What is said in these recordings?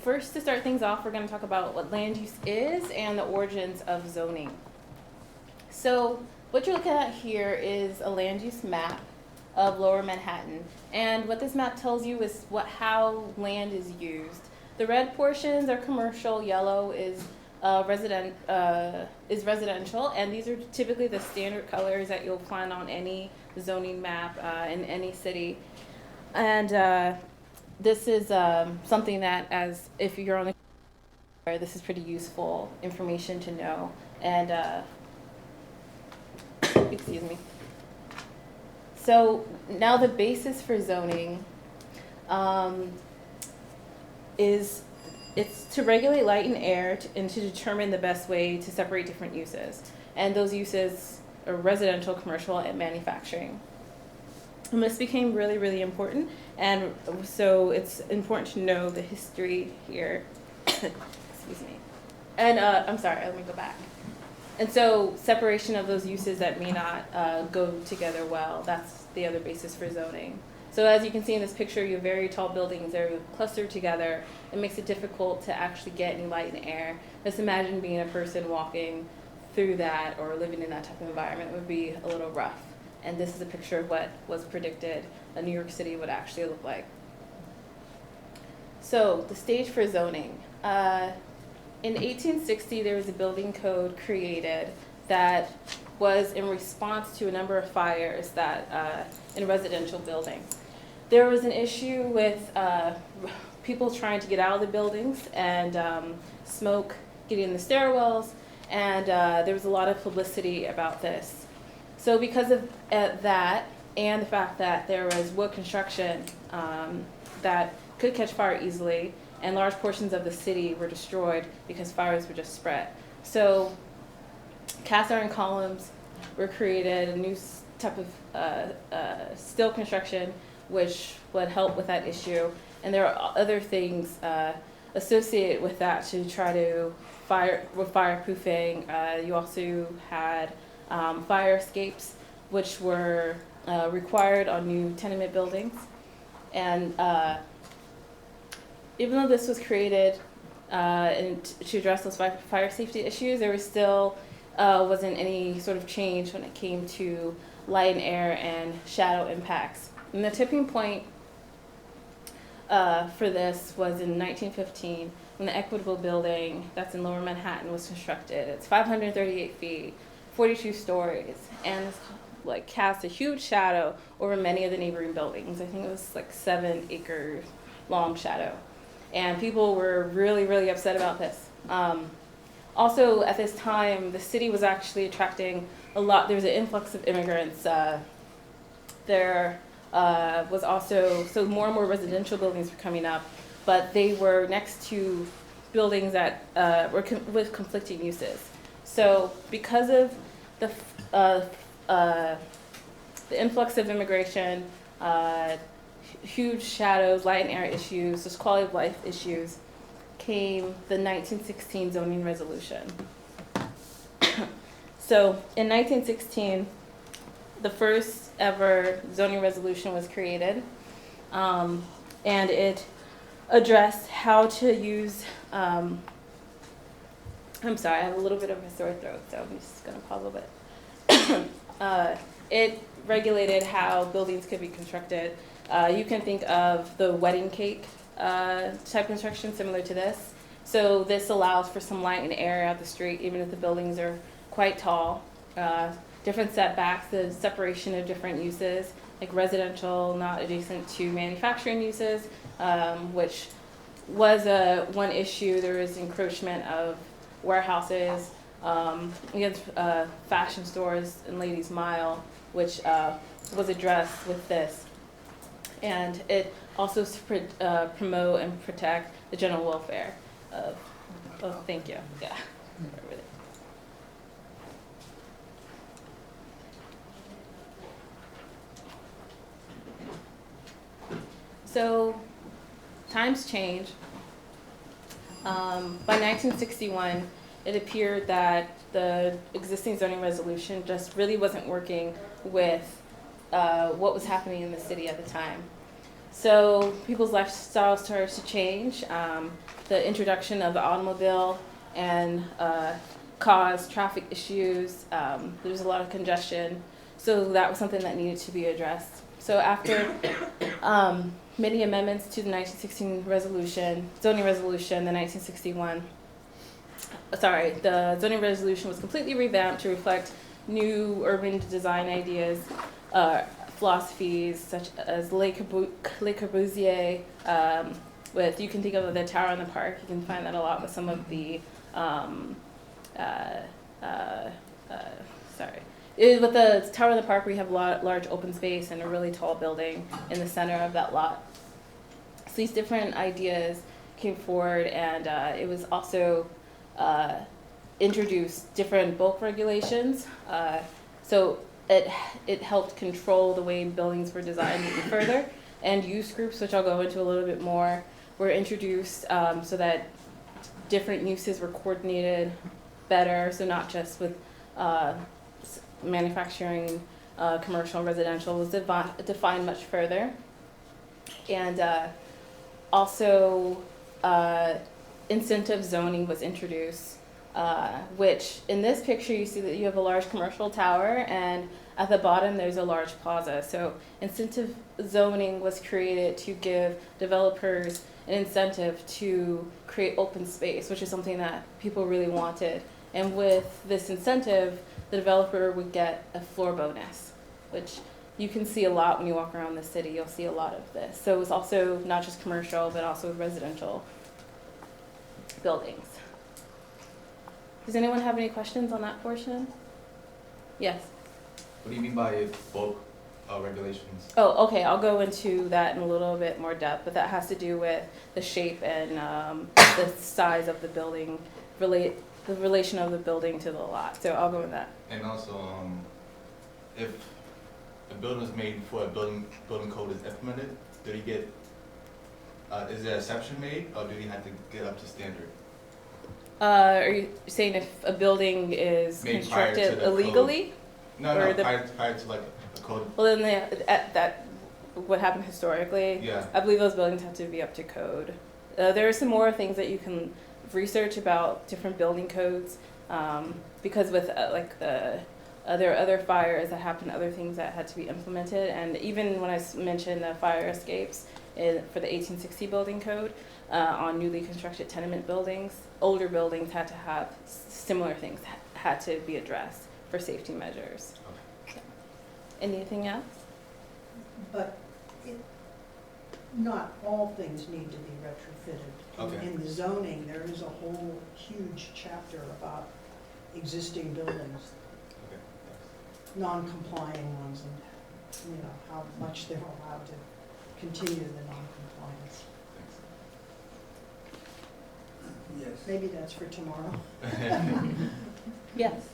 first, to start things off, we're going to talk about what land use is and the origins of zoning. So what you're looking at here is a land use map of Lower Manhattan. And what this map tells you is how land is used. The red portions are commercial, yellow is residential, and these are typically the standard colors that you'll find on any zoning map in any city. And this is something that, as if you're on the this is pretty useful information to know. And excuse me. So now the basis for zoning is it's to regulate light and air and to determine the best way to separate different uses. And those uses are residential, commercial, and manufacturing. And this became really, really important. And so it's important to know the history here. Excuse me. And I'm sorry, let me go back. And so separation of those uses that may not go together well, that's the other basis for zoning. So as you can see in this picture, you have very tall buildings that are clustered together. It makes it difficult to actually get any light and air. Just imagine being a person walking through that or living in that type of environment. It would be a little rough. And this is a picture of what was predicted New York City would actually look like. So the stage for zoning. In 1860, there was a building code created that was in response to a number of fires that in residential buildings. There was an issue with people trying to get out of the buildings and smoke getting in the stairwells, and there was a lot of publicity about this. So because of that and the fact that there was wood construction that could catch fire easily, and large portions of the city were destroyed because fires were just spread. So cast iron columns were created, a new type of steel construction which would help with that issue. And there are other things associated with that to try to fireproofing. You also had fire escapes, which were required on new tenement buildings. And even though this was created and to address those fire safety issues, there was still wasn't any sort of change when it came to light and air and shadow impacts. And the tipping point for this was in 1915 when the Equitable Building that's in Lower Manhattan was constructed. It's 538 feet, 42 stories, and it's cast a huge shadow over many of the neighboring buildings. I think it was 7 acres long shadow. And people were really, really upset about this. Also, at this time, the city was actually attracting a lot. There was an influx of immigrants. There was also, so more and more residential buildings were coming up, but they were next to buildings that were with conflicting uses. So because of the influx of immigration, huge shadows, light and air issues, just quality of life issues, came the 1916 zoning resolution. So in 1916, the first ever zoning resolution was created, and it addressed how to use, I'm sorry, I have a little bit of a sore throat, so I'm just going to pause a little bit. It regulated how buildings could be constructed. You can think of the wedding cake type construction similar to this. So this allows for some light and air out the street, even if the buildings are quite tall. Different setbacks, the separation of different uses, like residential, not adjacent to manufacturing uses, which was one issue. There was encroachment of warehouses against fashion stores and Ladies Mile, which was addressed with this. And it also promote and protect the general welfare of, thank you, yeah. So times change. By 1961, it appeared that the existing zoning resolution just really wasn't working with what was happening in the city at the time. So people's lifestyle started to change. The introduction of the automobile and caused traffic issues. There's a lot of congestion. So that was something that needed to be addressed. So after many amendments to the 1916 resolution, zoning resolution, the 1961, the zoning resolution was completely revamped to reflect new urban design ideas, philosophies such as Le Corbusier, you can think of the tower in the park. You can find that a lot with some of the, with the tower in the park, we have a large open space and a really tall building in the center of that lot. So these different ideas came forward, and it was also introduced different bulk regulations. So it helped control the way buildings were designed even further. And use groups, which I'll go into a little bit more, were introduced so that different uses were coordinated better. So not just with manufacturing, commercial, and residential was defined much further. And also incentive zoning was introduced, which in this picture you see that you have a large commercial tower, and at the bottom there's a large plaza. So incentive zoning was created to give developers an incentive to create open space, which is something that people really wanted. And with this incentive, the developer would get a floor bonus, which you can see a lot when you walk around the city. You'll see a lot of this. So it was also not just commercial, but also residential buildings. Does anyone have any questions on that portion? Yes? What do you mean by bulk regulations? Oh, okay, I'll go into that in a little bit more depth, but that has to do with the shape and the size of the building, the relation of the building to the lot. So I'll go with that. And also, if a building is made before a building code is implemented, do you get, is there an exception made, or do you have to get up to standard? Are you saying if a building is made constructed illegally? No, prior to like a code. Well, then what happened historically, yeah. I believe those buildings have to be up to code. There are some more things that you can research about different building codes, because with there are other fires that happened, other things that had to be implemented, and even when I mentioned the fire escapes for the 1860 building code on newly constructed tenement buildings, older buildings had to have similar things had to be addressed for safety measures. Okay. Anything else? But not all things need to be retrofitted. Okay. In the zoning, there is a whole huge chapter about existing buildings, Okay. non-complying ones, and how much they're allowed to continue the non-compliance. Yes. Maybe that's for tomorrow. Yes.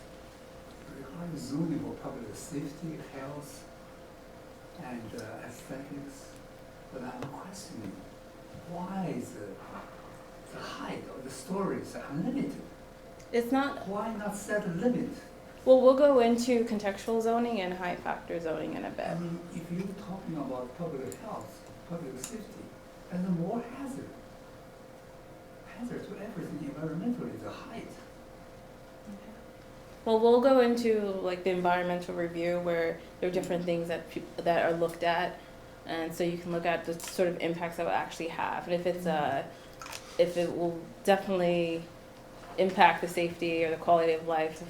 Regarding zoning for public safety, health, and aesthetics, but I'm questioning why is the height of the stories unlimited? It's not. Why not set a limit? Well, we'll go into contextual zoning and high factor zoning in a bit. I mean, if you're talking about public health, public safety, and the more hazard to everything environmentally, the height. Well, we'll go into like the environmental review where there are different things that are looked at, and so you can look at the sort of impacts that will actually have, and if it will definitely impact the safety or the quality of life.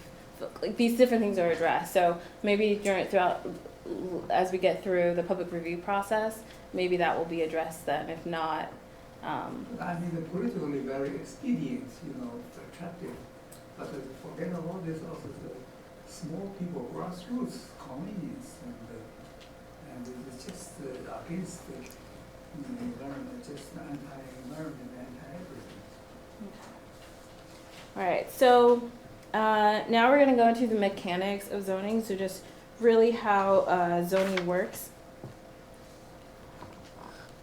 Like these different things are addressed. So maybe as we get through the public review process, maybe that will be addressed then. If not, I mean, the politically very expedient, attractive. But forget about this also the small people, grassroots, convenience, and it's just against the environment, just anti-environment, anti-everything. All right, so now we're going to go into the mechanics of zoning, so just really how zoning works.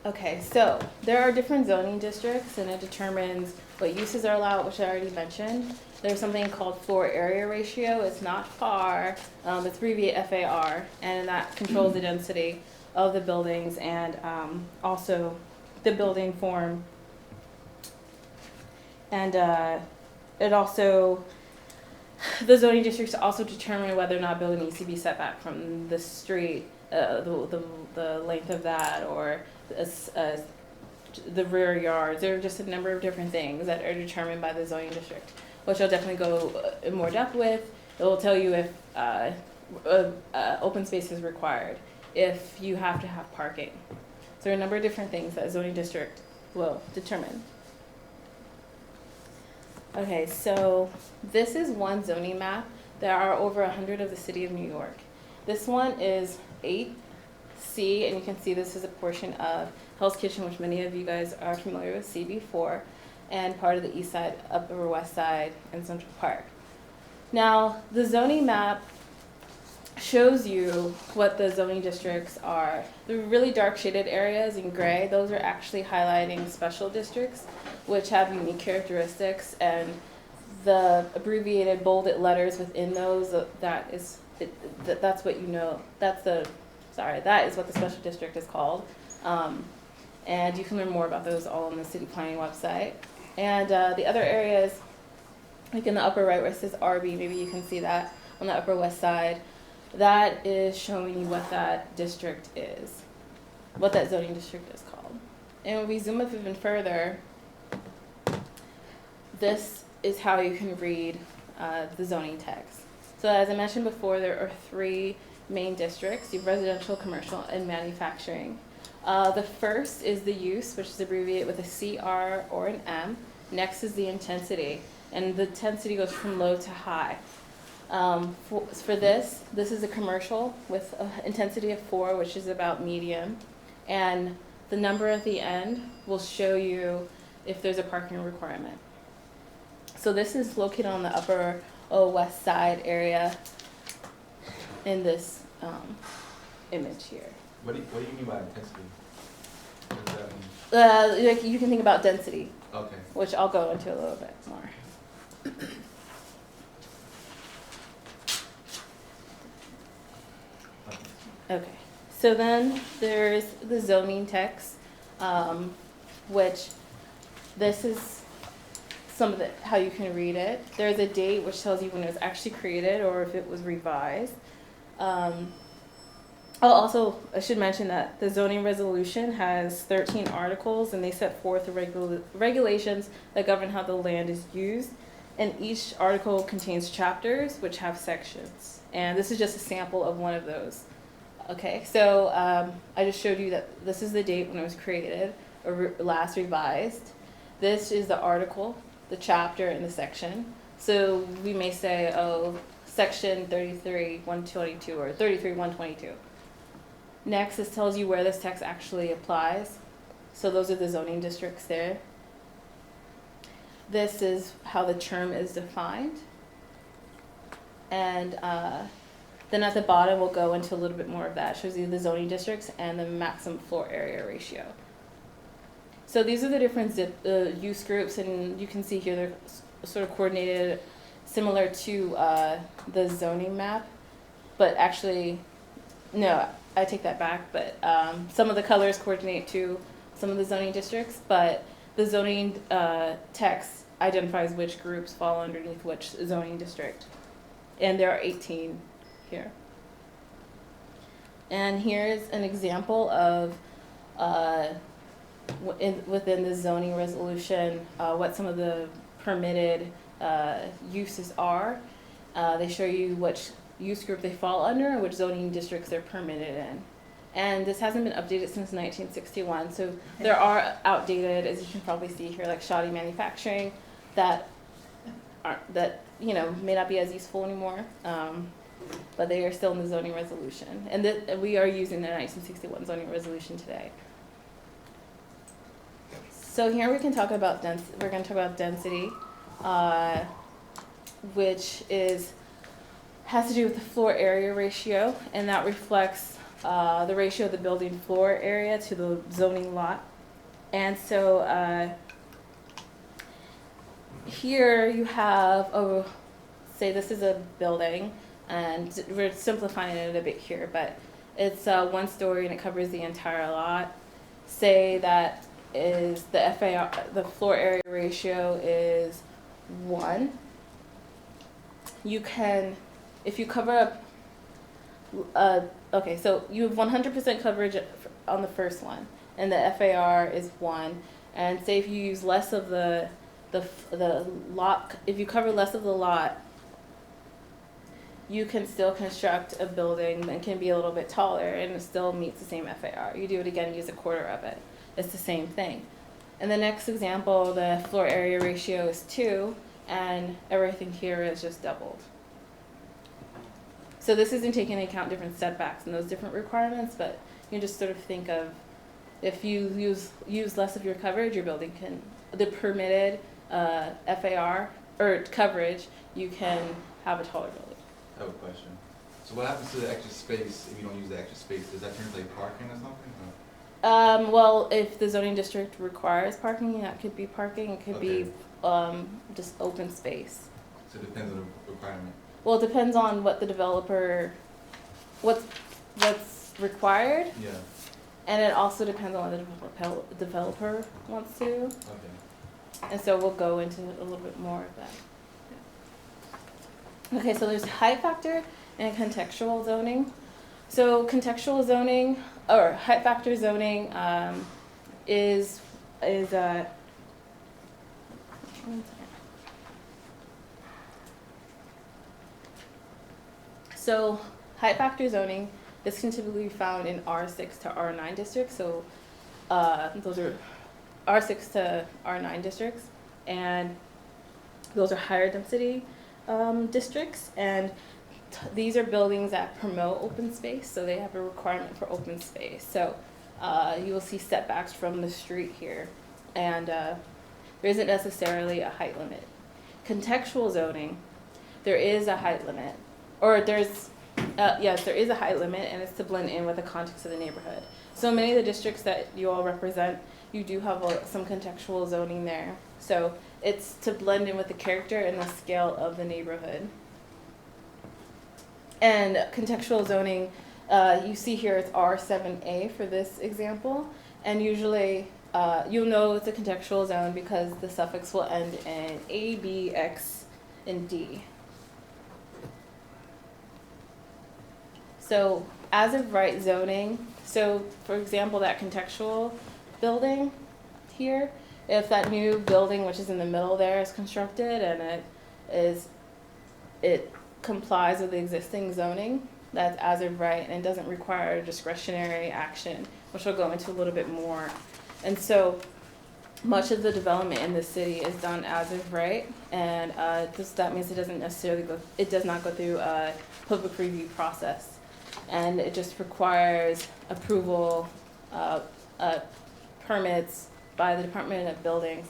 Okay, so there are different zoning districts, and it determines what uses are allowed, which I already mentioned. There's something called floor area ratio. It's not FAR, it's abbreviated FAR, and that controls the density of the buildings and also the building form. And it also, the zoning districts also determine whether or not a building needs to be set back from the street, the length of that, or the rear yards. There are just a number of different things that are determined by the zoning district, which I'll definitely go in more depth with. It will tell you if open space is required, if you have to have parking. So there are a number of different things that a zoning district will determine. Okay, so this is one zoning map. There are over 100 of the city of New York. This one is 8C, and you can see this is a portion of Hell's Kitchen, which many of you guys are familiar with CB4, and part of the East Side, Upper West Side, and Central Park. Now, the zoning map shows you what the zoning districts are. The really dark shaded areas in gray, those are actually highlighting special districts, which have unique characteristics, and the abbreviated bolded letters within those, that's what you know, that is what the special district is called. And you can learn more about those all on the city planning website. And the other areas, like in the upper right where it says RB, maybe you can see that on the Upper West Side. That is showing you what that district is, what that zoning district is called. And when we zoom up even further, this is how you can read the zoning text. So as I mentioned before, there are 3 main districts. You have residential, commercial, and manufacturing. The first is the use, which is abbreviated with a CR or an M. Next is the intensity, and the intensity goes from low to high. For this is a commercial with an intensity of 4, which is about medium, and the number at the end will show you if there's a parking requirement. So this is located on the Upper West Side area in this image here. What do you mean by intensity? What does that mean? Like you can think about density, Okay. which I'll go into a little bit more. Okay, so then there's the zoning text, which this is some of how you can read it. There's a date which tells you when it was actually created or if it was revised. I should mention that the zoning resolution has 13 articles, and they set forth the regulations that govern how the land is used. And each article contains chapters which have sections. And this is just a sample of one of those. Okay, so I just showed you that this is the date when it was created or last revised. This is the article, the chapter, and the section. So we may say, oh, section 33-122 or 33-122. Next, this tells you where this text actually applies. So those are the zoning districts there. This is how the term is defined. And then at the bottom, we'll go into a little bit more of that. It shows you the zoning districts and the maximum floor area ratio. So these are the different use groups, and you can see here they're sort of coordinated similar to the zoning map. But actually, no, I take that back. But some of the colors coordinate to some of the zoning districts, but the zoning text identifies which groups fall underneath which zoning district. And there are 18 here. And here's an example of within the zoning resolution what some of the permitted uses are. They show you which use group they fall under and which zoning districts they're permitted in. And this hasn't been updated since 1961, so there are outdated, as you can probably see here, like shoddy manufacturing that may not be as useful anymore, but they are still in the zoning resolution. And we are using the 1961 zoning resolution today. So here we can talk about we're going to talk about density, which has to do with the floor area ratio, and that reflects the ratio of the building floor area to the zoning lot. And so here you have say this is a building, and we're simplifying it a bit here, but It's 1 story and it covers the entire lot. Say that is the FAR, the floor area ratio is 1. You can, if you cover up, okay, so you have 100% coverage on the first one, and the FAR is 1. And say if you use less of the lot, if you cover less of the lot, you can still construct a building that can be a little bit taller and it still meets the same FAR. You do it again, use 1/4 of it. It's the same thing. In the next example, the floor area ratio is 2, and everything here is just doubled. So this isn't taking into account different setbacks and those different requirements, but you just sort of think of, if you use less of your coverage, your building can, the permitted FAR, or coverage, you can have a taller building. I have a question. So what happens to the extra space if you don't use the extra space? Does that turn into like parking or something? Or? Well, if the zoning district requires parking, that could be parking, it could be just open space. So it depends on the requirement. Well, it depends on what the developer, what's required, Yeah. and it also depends on what the developer wants to. Okay. And so we'll go into a little bit more of that. Yeah. Okay, so there's height factor and contextual zoning. So contextual zoning, or height factor zoning, is one second. So height factor zoning, this can typically be found in R6 to R9 districts. So those are R6 to R9 districts, and those are higher density districts, and these are buildings that promote open space, so they have a requirement for open space. So you will see setbacks from the street here, and there isn't necessarily a height limit. Contextual zoning, there is a height limit, or there's, yes, there is a height limit, and it's to blend in with the context of the neighborhood. So many of the districts that you all represent, you do have some contextual zoning there. So it's to blend in with the character and the scale of the neighborhood. And contextual zoning, you see here it's R7A for this example, and usually you'll know it's a contextual zone because the suffix will end in A, B, X, and D. So as of right zoning, so for example, that contextual building here, if that new building, which is in the middle there, is constructed and it complies with the existing zoning, that's as of right, and it doesn't require discretionary action, which we'll go into a little bit more. And so much of the development in the city is done as of right, and that means it doesn't necessarily it does not go through a public review process, and it just requires approval, permits by the Department of Buildings.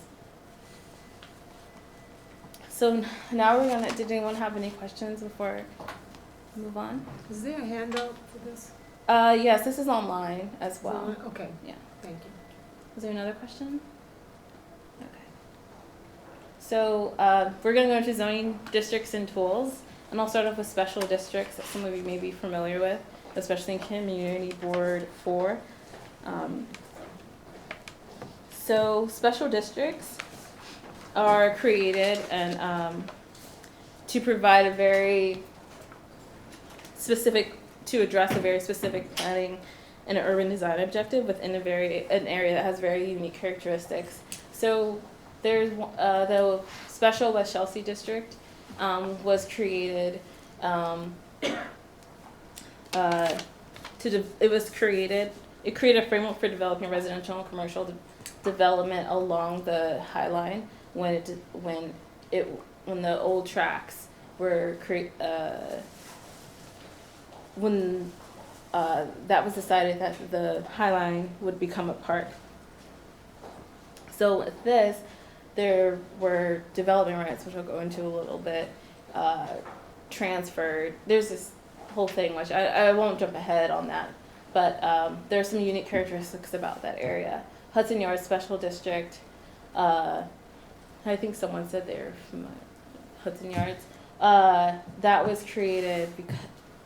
So now we're gonna, did anyone have any questions before we move on? Is there a handout for this? Yes, this is online as well. Okay. Yeah. Thank you. Was there another question? Okay. So we're gonna go into zoning districts and tools, and I'll start off with special districts that some of you may be familiar with, especially in Community Board 4. So special districts are created and to provide a very specific, to address a very specific planning and urban design objective within an area that has very unique characteristics. So there's the Special West Chelsea District was created. It created a framework for developing residential and commercial development along the High Line when the old tracks were that was decided that the High Line would become a park. So with this, there were development rights, which I'll go into a little bit, transferred. There's this whole thing, which I won't jump ahead on that, but there are some unique characteristics about that area. Hudson Yards Special District, I think someone said they were from Hudson Yards. That was created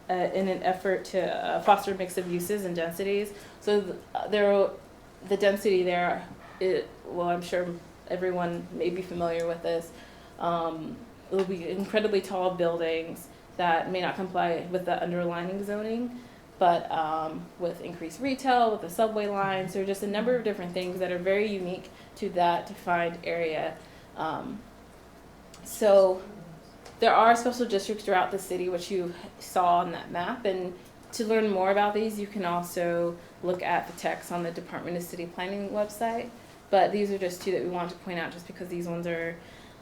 in an effort to foster a mix of uses and densities. So the density there, well, I'm sure everyone may be familiar with this. It will be incredibly tall buildings that may not comply with the underlying zoning, but with increased retail, with the subway lines, there are just a number of different things that are very unique to that defined area. So there are special districts throughout the city, which you saw on that map, and to learn more about these, you can also look at the text on the Department of City Planning website. But these are just two that we wanted to point out just because these ones are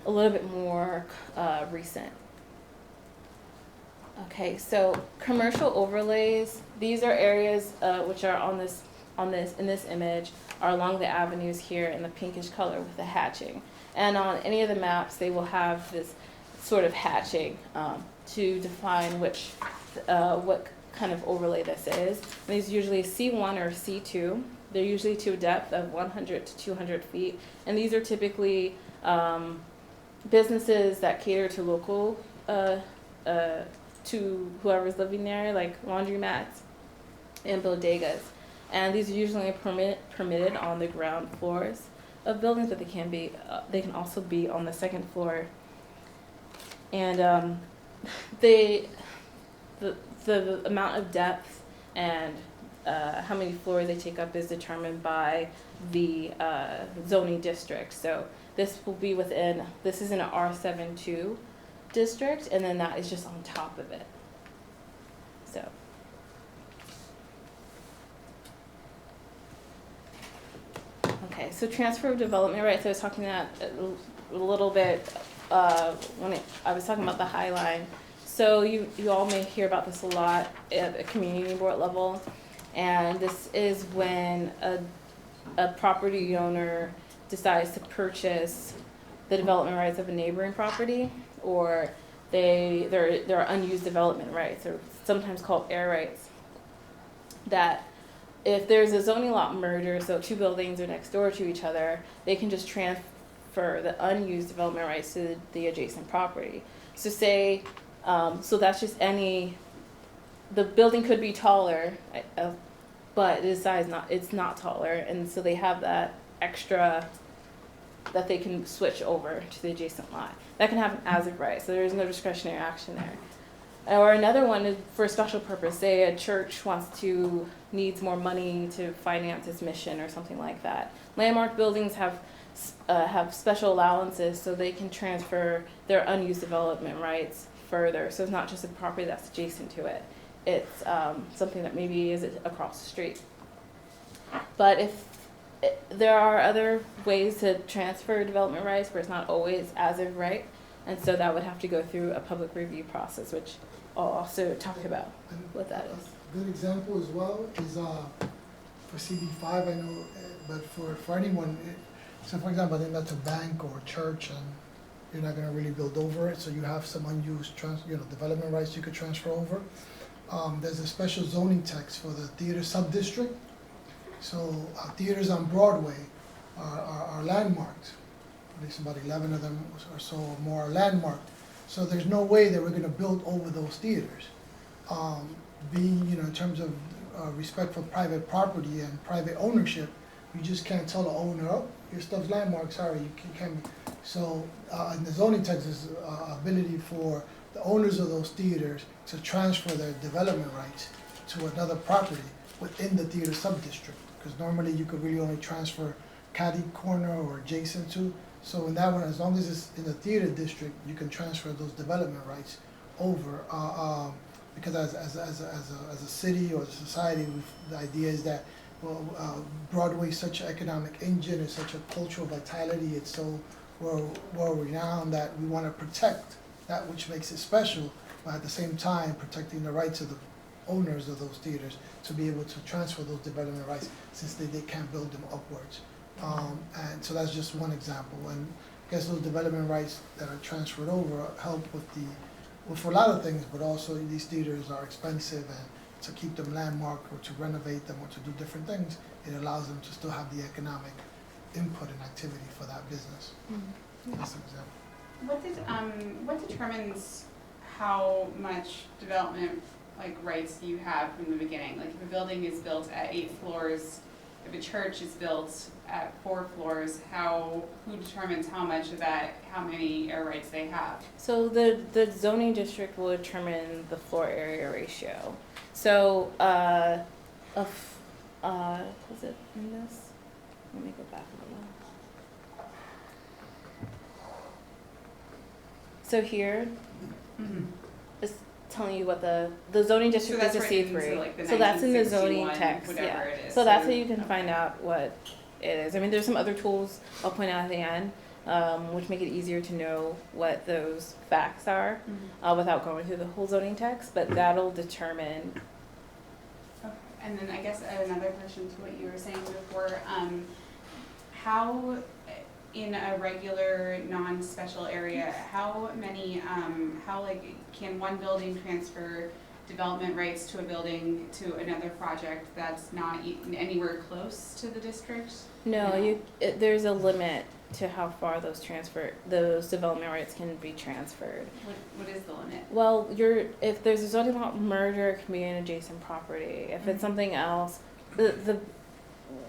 a little bit more recent. Okay, so commercial overlays, these are areas which are in this image, are along the avenues here in the pinkish color with the hatching. And on any of the maps, they will have this sort of hatching to define what kind of overlay this is. And these usually C1 or C2. They're usually to a depth of 100 to 200 feet. And these are typically businesses that cater to local, to whoever's living there, like laundromats and bodegas. And these are usually permitted on the ground floors of buildings, but they can also be on the second floor. And the amount of depth and how many floors they take up is determined by the zoning district. So this will be this is in an R72 district, and then that is just on top of it. So. Okay, so transfer of development rights, I was talking that a little bit when I was talking about the High Line. So you all may hear about this a lot at a community board level, and this is when a property owner decides to purchase the development rights of a neighboring property, or there are unused development rights, or sometimes called air rights, that if there's a zoning lot merger, so two buildings are next door to each other, they can just transfer the unused development rights to the adjacent property. So say, so that's just the building could be taller, but it's not taller, and so they have that extra that they can switch over to the adjacent lot. That can happen as of right, so there's no discretionary action there. Or another one is for a special purpose. Say a church needs more money to finance its mission or something like that. Landmark buildings have special allowances, so they can transfer their unused development rights further. So it's not just a property that's adjacent to it. It's something that maybe is across the street. But there are other ways to transfer development rights where it's not always as of right, and so that would have to go through a public review process, which I'll also talk about what that is. A good example as well is for CB5, I know, but for anyone, so for example, I think that's a bank or a church, and you're not going to really build over it, so you have some unused development rights you could transfer over. There's a special zoning text for the theater sub-district. So theaters on Broadway are landmarked. At least about 11 of them or so or more are landmarked. So there's no way that we're going to build over those theaters. Being, in terms of respect for private property and private ownership, you just can't tell the owner, oh, your stuff's landmarked, sorry, you can't. So in the zoning text is ability for the owners of those theaters to transfer their development rights to another property within the theater sub-district. Because normally you could really only transfer caddy corner or adjacent to. So in that one, as long as it's in the theater district, you can transfer those development rights over. Because as a city or a society, the idea is that Broadway is such an economic engine, it's such a cultural vitality, it's so well renowned that we want to protect that which makes it special, but at the same time protecting the rights of the owners of those theaters to be able to transfer those development rights, since they can't build them upwards. And so that's just one example. And I guess those development rights that are transferred over help for a lot of things, but also these theaters are expensive, and to keep them landmarked or to renovate them or to do different things, it allows them to still have the economic input and activity for that business. Mm-hmm. That's an example. What determines how much development like rights you have from the beginning? Like if a building is built at 8 floors, if a church is built at 4 floors, who determines how much of that, how many air rights they have? So the zoning district will determine the floor area ratio. So, was it in this? Let me go back a little. So here, Mm-hmm. it's telling you what the zoning district is a C3. So that's in the zoning text, yeah. So that's how you can find out what it is. I mean, there's some other tools I'll point out at the end, which make it easier to know what those facts are, without going through the whole zoning text, but that'll determine. Okay. And then I guess another question to what you were saying before, how, in a regular non-special area, how can one building transfer development rights to a building to another project that's not anywhere close to the district? No, there's a limit to how far those development rights can be transferred. What is the limit? Well, if there's a zoning lot merger, it can be an adjacent property. If it's something else, the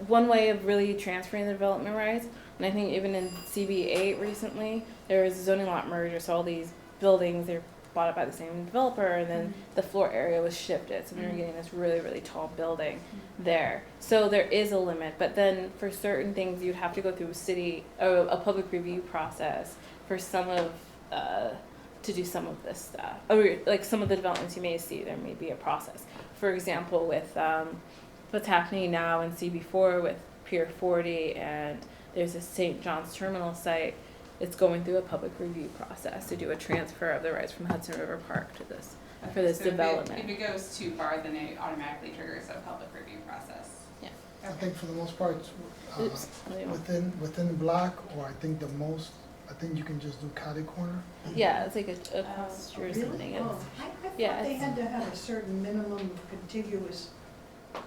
one way of really transferring the development rights, and I think even in CB8 recently, there was a zoning lot merger, so all these buildings, they're bought up by the same developer, and then the floor area was shifted, so we were getting this really, really tall building there. So there is a limit, but then for certain things, you'd have to go through a public review process for some of, to do some of this stuff. Or like some of the developments you may see, there may be a process. For example, with what's happening now in CB4 with Pier 40, and there's a St. John's terminal site, it's going through a public review process to do a transfer of the rights from Hudson River Park to this, for this So development. If it goes too far, then it automatically triggers a public review process. Yeah. I think for the most part, Oops. within black, or I think I think you can just do catty corner. Yeah, it's like a posture or Really? something. Oh, It's, I thought yeah, they it's- had to have a certain minimum contiguous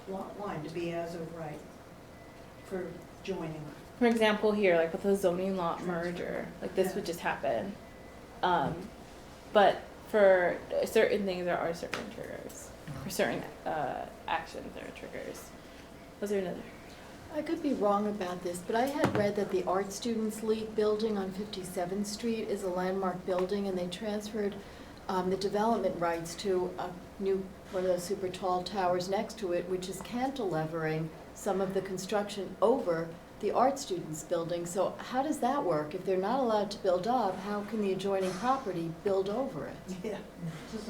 lot line to be as of right for joining. for example, here, like with the zoning lot merger, like this would just happen. But for certain things, there are certain triggers. For certain actions, there are triggers. Was there another? I could be wrong about this, but I had read that the Art Students League building on 57th Street is a landmark building, and they transferred the development rights to a new, one of those super tall towers next to it, which is cantilevering some of the construction over the Art Students building. So how does that work? If they're not allowed to build up, how can the adjoining property build over it? Yeah.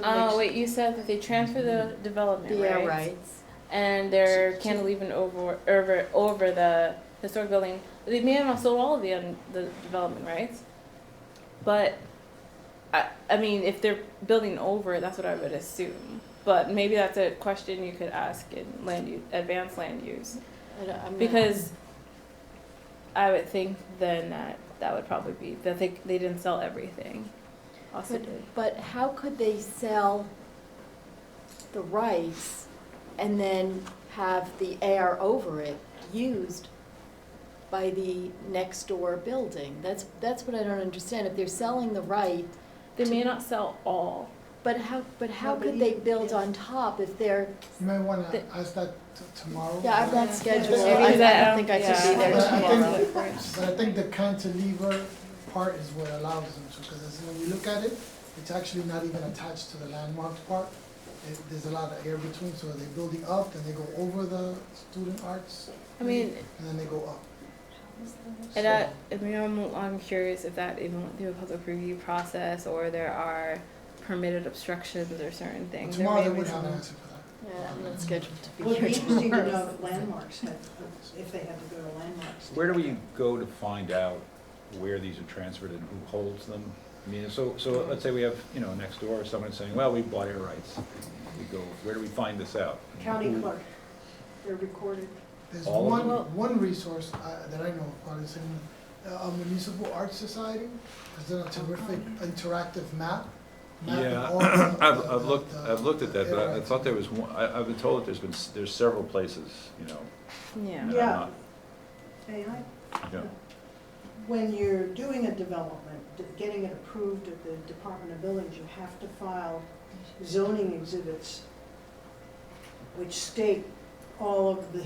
Oh, wait, you said that they transfer the development The air rights. rights. And they're cantilevering over the historic building. They may have not sold all of the development rights, but I mean, if they're building over it, that's what I would assume. But maybe that's a question you could ask in advanced land use, because I would think then that would probably be that they didn't sell everything. Possibly. But how could they sell the rights and then have the air over it used by the next door building? That's what I don't understand. If they're selling the right, They may not sell all. but how No, could but they you- build yeah. on top if they're, You might wanna The- ask that tomorrow. yeah, I'm not scheduled. Maybe I that- don't think I should be there But I tomorrow. think- But I think the cantilever part is what allows them to, because when you look at it, it's actually not even attached to the landmarks part. There's a lot of air between, so they're building up, then they go over the student arts, I mean, and then they go up. and I'm curious if that even went through a public review process, or there are permitted obstructions or certain things. There Tomorrow may they be would have an some- answer for that. Yeah, I'm not scheduled to Well, be it'd be here interesting to know tomorrow. if landmarks had, if they had to go to landmarks. Where do we go to find out where these are transferred and who holds them? I mean, so let's say we have, next door, someone saying, well, we bought air rights. We go, where do we find this out? County Who- clerk, they're recorded. There's All of one resource that I know of, part of the same, Municipal Arts Society has done a terrific interactive map. Yeah, of all the- I've looked at that, but I areas. thought there was one, I've been told that there's several places, Yeah. and I'm Yeah. not, May I? you know. When you're doing a development, getting it approved at the Department of Buildings, you have to file zoning exhibits which state all of the,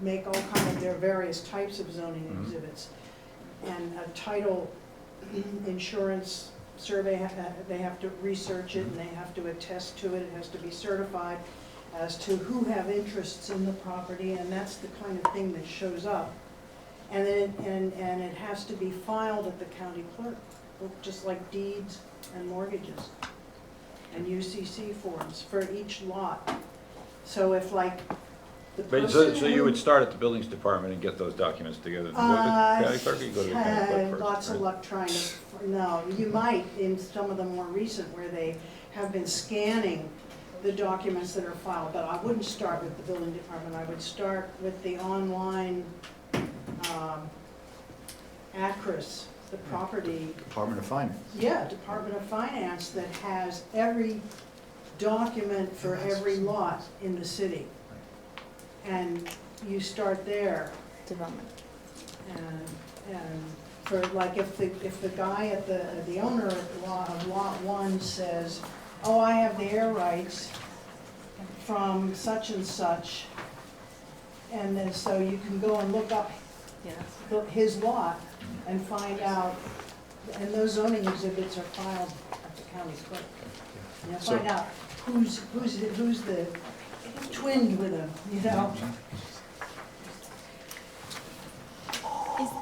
make all kind of their various types of zoning Mhm. exhibits. And a title insurance survey, they have to research it, and they have to attest to it, it has to be certified as to who have interests in the property, and that's the kind of thing that shows up. And it has to be filed at the county clerk, just like deeds and mortgages and UCC forms for each lot. So if like the person So you would start at the buildings department and get those documents together? Go to the county clerk, or you go to the county clerk first? Lots of right? luck trying to, no, you might in some of the more recent where they have been scanning the documents that are filed, but I wouldn't start with the building department, I would start with the online ACRIS, the property, Department of Finance. Department of Finance that has every document for every lot in the city. And you start there. Development. And for like if the guy at the owner of lot 1 says, oh, I have the air rights from such and such, and then so you can go and look up his lot and find out, and those zoning exhibits are filed at the county clerk. And you'll find out who's the twinned with him,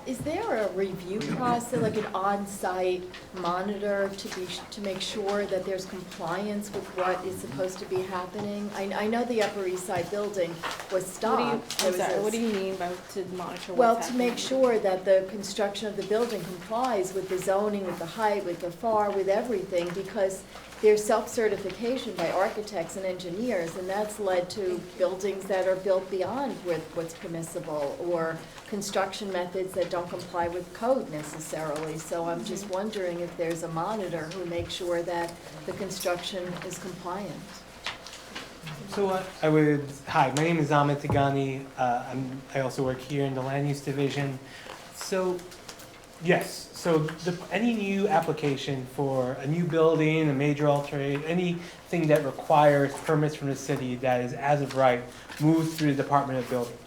Is there a review process, like an on-site monitor to make sure that there's compliance with what is supposed to be happening? I know the Upper East Side building was stopped. What do you mean by to monitor what's Well, to happening? make sure that the construction of the building complies with the zoning, with the height, with the FAR, with everything, because there's self-certification by architects and engineers, and that's led to buildings that are built beyond what's permissible, or construction methods that don't comply with code necessarily. So I'm just wondering if there's a monitor who makes sure that the construction is compliant. So hi, my name is Ahmed Tigani. I also work here in the Land Use Division. So, yes, so any new application for a new building, a major alteration, anything that requires permits from the city that is as of right moves through the Department of Buildings.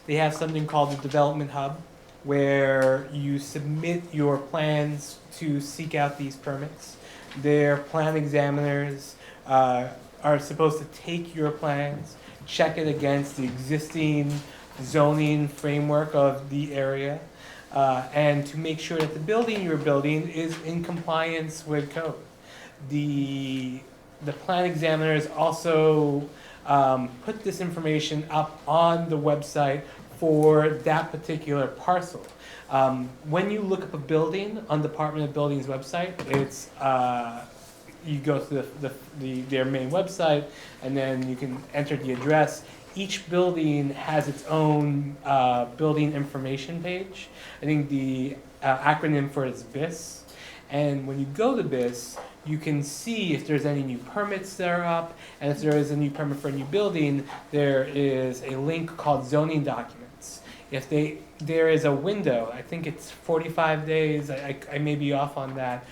They have something called the Development Hub, where you submit your plans to seek out these permits. Their plan examiners are supposed to take your plans, check it against the existing zoning framework of the area, and to make sure that the building you're building is in compliance with code. The plan examiners also put this information up on the website for that particular parcel. When you look up a building on Department of Buildings website, it's you go to their main website, and then you can enter the address. Each building has its own building information page. I think the acronym for it is BIS. And when you go to BIS, you can see if there's any new permits that are up, and if there is a new permit for a new building, there is a link called zoning documents. If there is a window, I think it's 45 days, I may be off on that,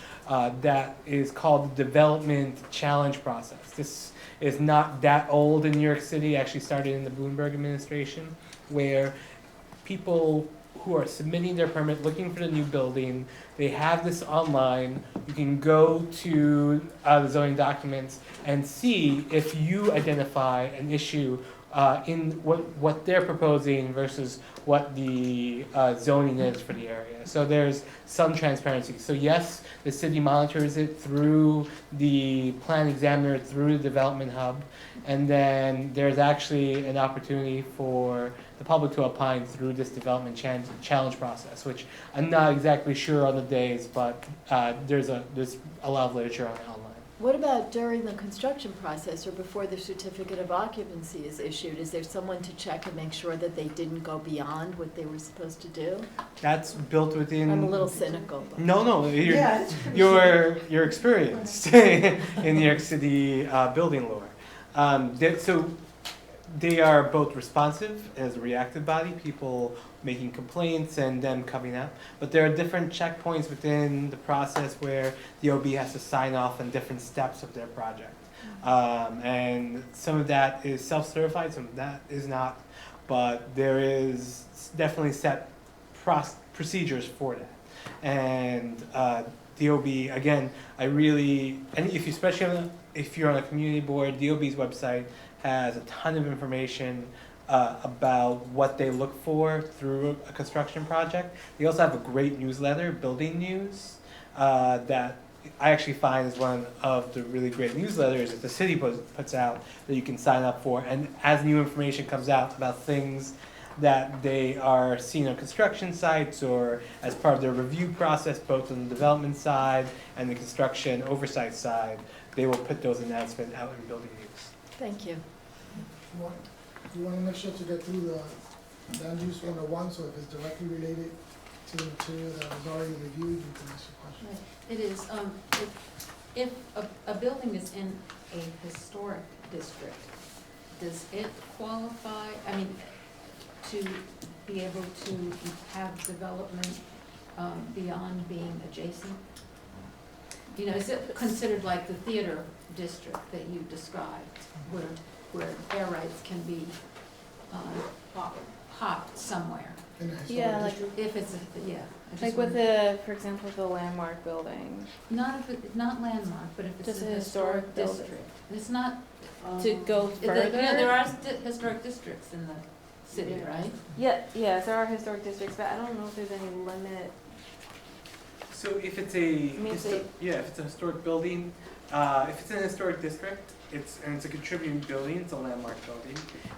that is called the development challenge process. This is not that old in New York City, actually started in the Bloomberg administration, where people who are submitting their permit, looking for the new building, they have this online. You can go to the zoning documents and see if you identify an issue in what they're proposing versus what the zoning is for the area. So there's some transparency. So yes, the city monitors it through the plan examiner, through the development hub, and then there's actually an opportunity for the public to opine through this development challenge process, which I'm not exactly sure on the days, but there's a lot of literature on it online. What about during the construction process or before the certificate of occupancy is issued? Is there someone to check and make sure that they didn't go beyond what they were supposed to do? That's built within. I'm a little cynical. But. No, Yeah, you're experienced in New York City building lore. So they are both responsive as a reactive body, people making complaints and them coming up. But there are different checkpoints within the process where the OB has to sign off on different steps of their project. And some of that is self-certified, some of that is not, but there is definitely set procedures for that. And DOB, again, and if you, especially if you're on a community board, DOB's website has a ton of information about what they look for through a construction project. They also have a great newsletter, Building News, that I actually find is one of the really great newsletters that the city puts out that you can sign up for. And as new information comes out about things that they are seeing on construction sites or as part of their review process, both on the development side and the construction oversight side, they will put those announcements out in Building News. Thank you. You want to make sure to get through the land use 101, so if it's directly related to the material that was already reviewed, you can ask your question. It is, if a building is in a historic district, does it qualify, I mean, to be able to have development beyond being adjacent? You know, is it considered like the theater district that you described, where air rights can be popped somewhere? In a historic Yeah, like, district? If it's, yeah. I just like with wondered. for example, the landmark building, Not if it, not landmark, but if it's Just a a historic historic building. district. It's not. to go further. Yeah, there are historic districts in the city, right? Yes, there are historic districts, but I don't know if there's any limit. So if it's if it's a historic building, if it's in a historic district, it's a contributing building, it's a landmark building,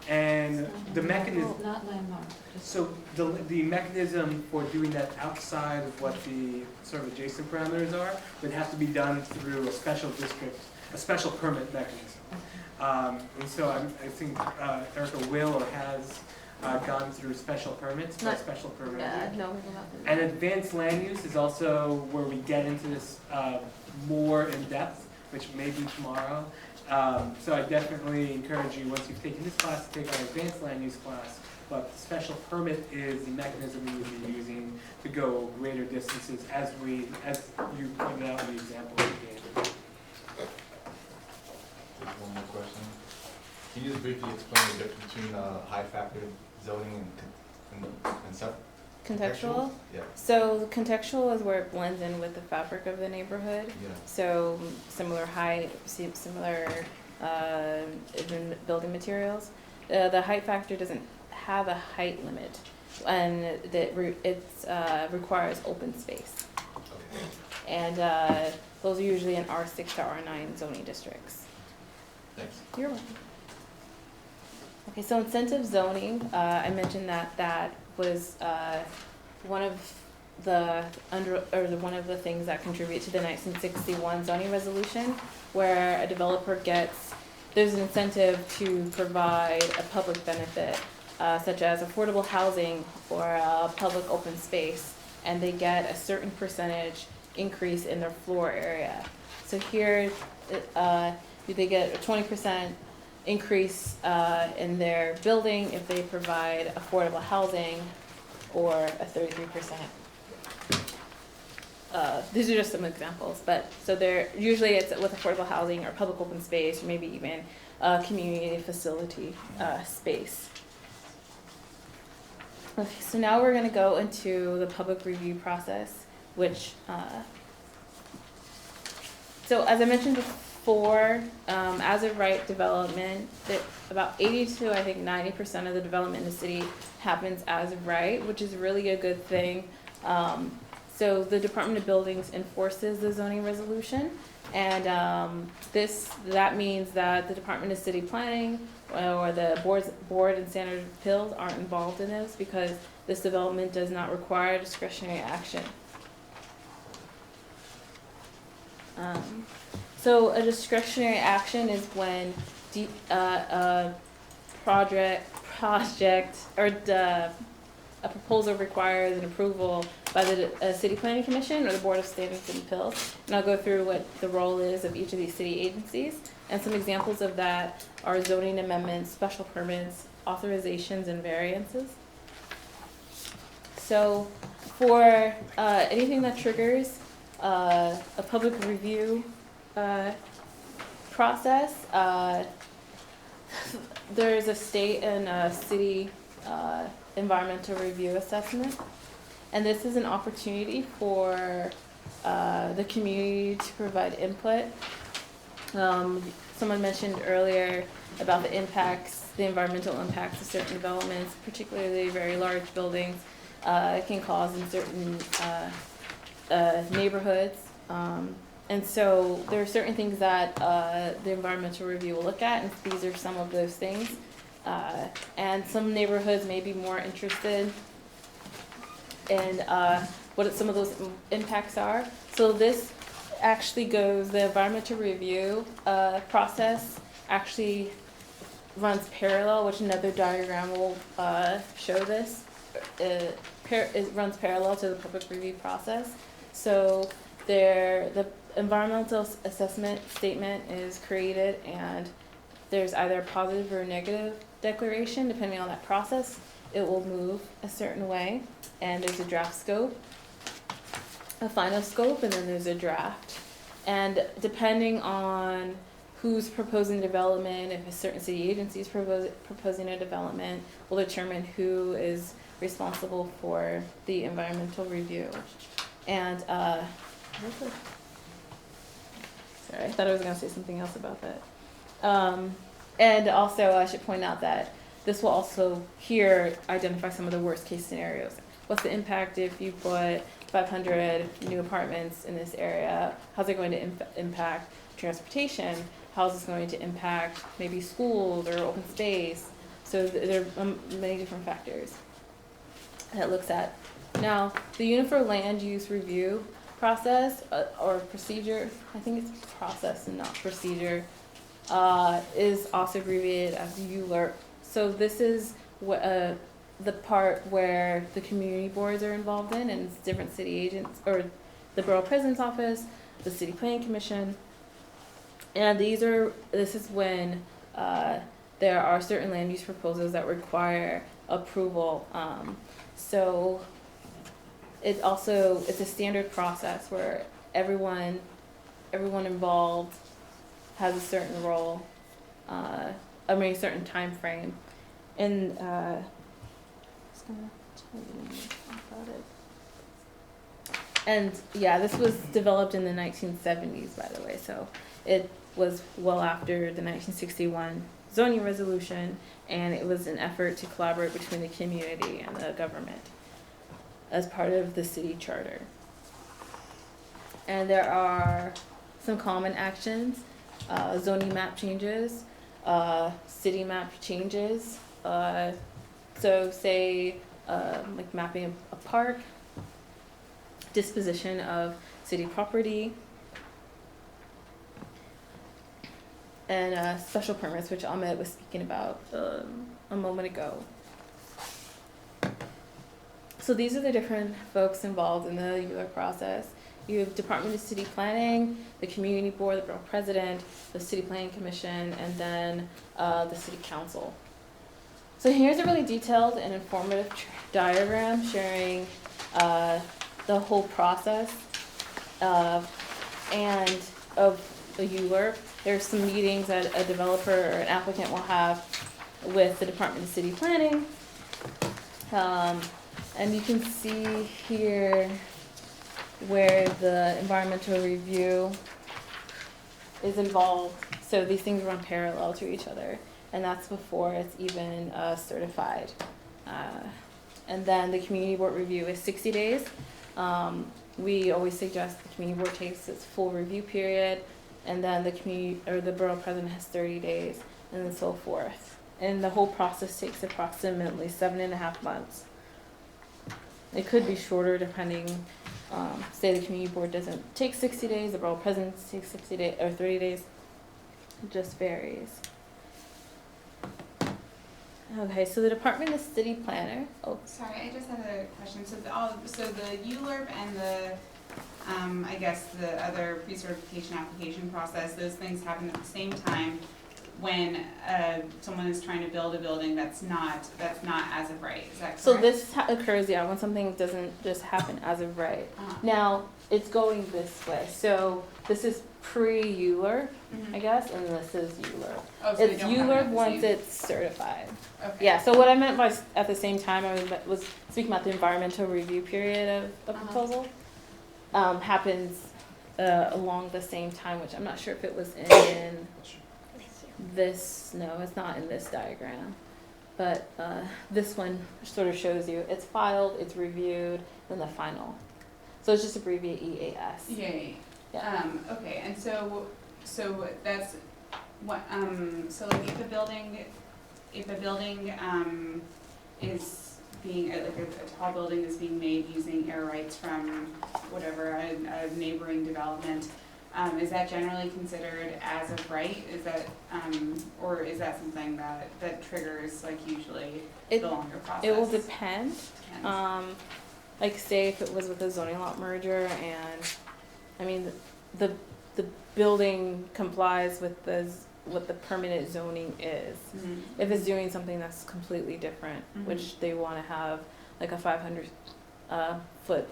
and the mechanism. Not landmark. Just So the mechanism for doing that outside of what the sort of adjacent parameters are would have to be done through a special district, a special permit mechanism. And so I think Erica will or has gone through special permits, Not- special permit. No, we're not. And advanced land use is also where we get into this more in depth, which may be tomorrow. So I definitely encourage you, once you've taken this class, to take our advanced land use class. But the special permit is the mechanism we would be using to go greater distances, as you pointed out in the example you gave. Just one more question. Can you just briefly explain the difference between high factor zoning and sub? Contextual? Yeah. So contextual is where it blends in with the fabric of the neighborhood. Yeah. So similar height, similar even building materials. The height factor doesn't have a height limit, and it requires open space. Okay. And those are usually in R6 to R9 zoning districts. Thanks. You're welcome. Okay, so incentive zoning, I mentioned that was one of the things that contribute to the 1961 zoning resolution, where a developer there's an incentive to provide a public benefit, such as affordable housing or a public open space, and they get a certain percentage increase in their floor area. So here, they get a 20% increase in their building if they provide affordable housing, or a 33%. These are just some examples, but so usually it's with affordable housing or public open space, or maybe even community facility space. Okay, so now we're going to go into the public review process, which, so as I mentioned before, as of right development, that about 80 to I think 90% of the development in the city happens as of right, which is really a good thing. So the Department of Buildings enforces the zoning resolution, and that means that the Department of City Planning or the board and standard of appeals aren't involved in this, because this development does not require discretionary action. So a discretionary action is when a project or a proposal requires an approval by the City Planning Commission or the Board of Standards and Appeals. And I'll go through what the role is of each of these city agencies. And some examples of that are zoning amendments, special permits, authorizations, and variances. So for anything that triggers a public review process, there's a state and a city environmental review assessment. And this is an opportunity for the community to provide input. Someone mentioned earlier about the impacts, the environmental impacts of certain developments, particularly very large buildings, can cause in certain neighborhoods. And so there are certain things that the environmental review will look at, and these are some of those things. And some neighborhoods may be more interested in what some of those impacts are. So this actually goes, the environmental review process actually runs parallel, which another diagram will show this. It runs parallel to the public review process. So the environmental assessment statement is created, and there's either a positive or a negative declaration. Depending on that process, it will move a certain way. And there's a draft scope, a final scope, and then there's a draft. And depending on who's proposing development, if a certain city agency is proposing a development, will determine who is responsible for the environmental review. And sorry, I thought I was going to say something else about that. And also, I should point out that this will also here identify some of the worst case scenarios. What's the impact if you put 500 new apartments in this area? How's it going to impact transportation? How's this going to impact maybe schools or open space? So there are many different factors that it looks at. Now, the Uniform Land Use Review process or procedure, I think it's process and not procedure, is also abbreviated as ULURP. So this is the part where the community boards are involved in, and different city agents, or the Borough President's office, the City Planning Commission. And this is when there are certain land use proposals that require approval. So it's a standard process where everyone involved has a certain role, a certain time frame. And just gonna tell you about it. And yeah, this was developed in the 1970s, by the way, so it was well after the 1961 zoning resolution, and it was an effort to collaborate between the community and the government as part of the city charter. And there are some common actions, zoning map changes, city map changes. So say like mapping a park, disposition of city property, and special permits, which Ahmed was speaking about a moment ago. So these are the different folks involved in the ULURP process. You have Department of City Planning, the Community Board, the Borough President, the City Planning Commission, and then the City Council. So here's a really detailed and informative diagram showing the whole process and of the ULURP. There's some meetings that a developer or an applicant will have with the Department of City Planning. And you can see here where the environmental review is involved. So these things run parallel to each other, and that's before it's even certified. And then the community board review is 60 days. We always suggest the community board takes its full review period, and then the community or the borough president has 30 days, and then so forth. And the whole process takes approximately 7.5 months. It could be shorter depending, say the community board doesn't take 60 days, the borough president takes 60 days or 30 days. It just varies. Okay, so the Department of City Planner. Oh, sorry, I just had a question. So the ULURP and the I guess the other pre-certification application process, those things happen at the same time. when someone is trying to build a building that's not as of right, is that correct? So this occurs, yeah, when something doesn't just happen as of right. Now, it's going this way. So this is pre-ULURP, I guess, and this is ULURP. Oh, so they It's don't have it ULURP at the once same- it's certified. Okay. Yeah, so what I meant by at the same time, I was speaking about the environmental review period of a proposal. Happens along the same time, which I'm not sure if it was in this, no, it's not in this diagram. But this one sort of shows you, it's filed, it's reviewed, then the final. So it's just abbreviate EAS. Yeah. Okay, and so that's what, so like if a building is being, like a tall building is being made using air rights from whatever, a neighboring development, is that generally considered as of right? Is that, or is that something that triggers like usually the longer process? It will depend. Like say if it was with a zoning lot merger and, I mean, the building complies with what the permanent zoning is. If it's doing something that's completely different, which they want to have like a 500 foot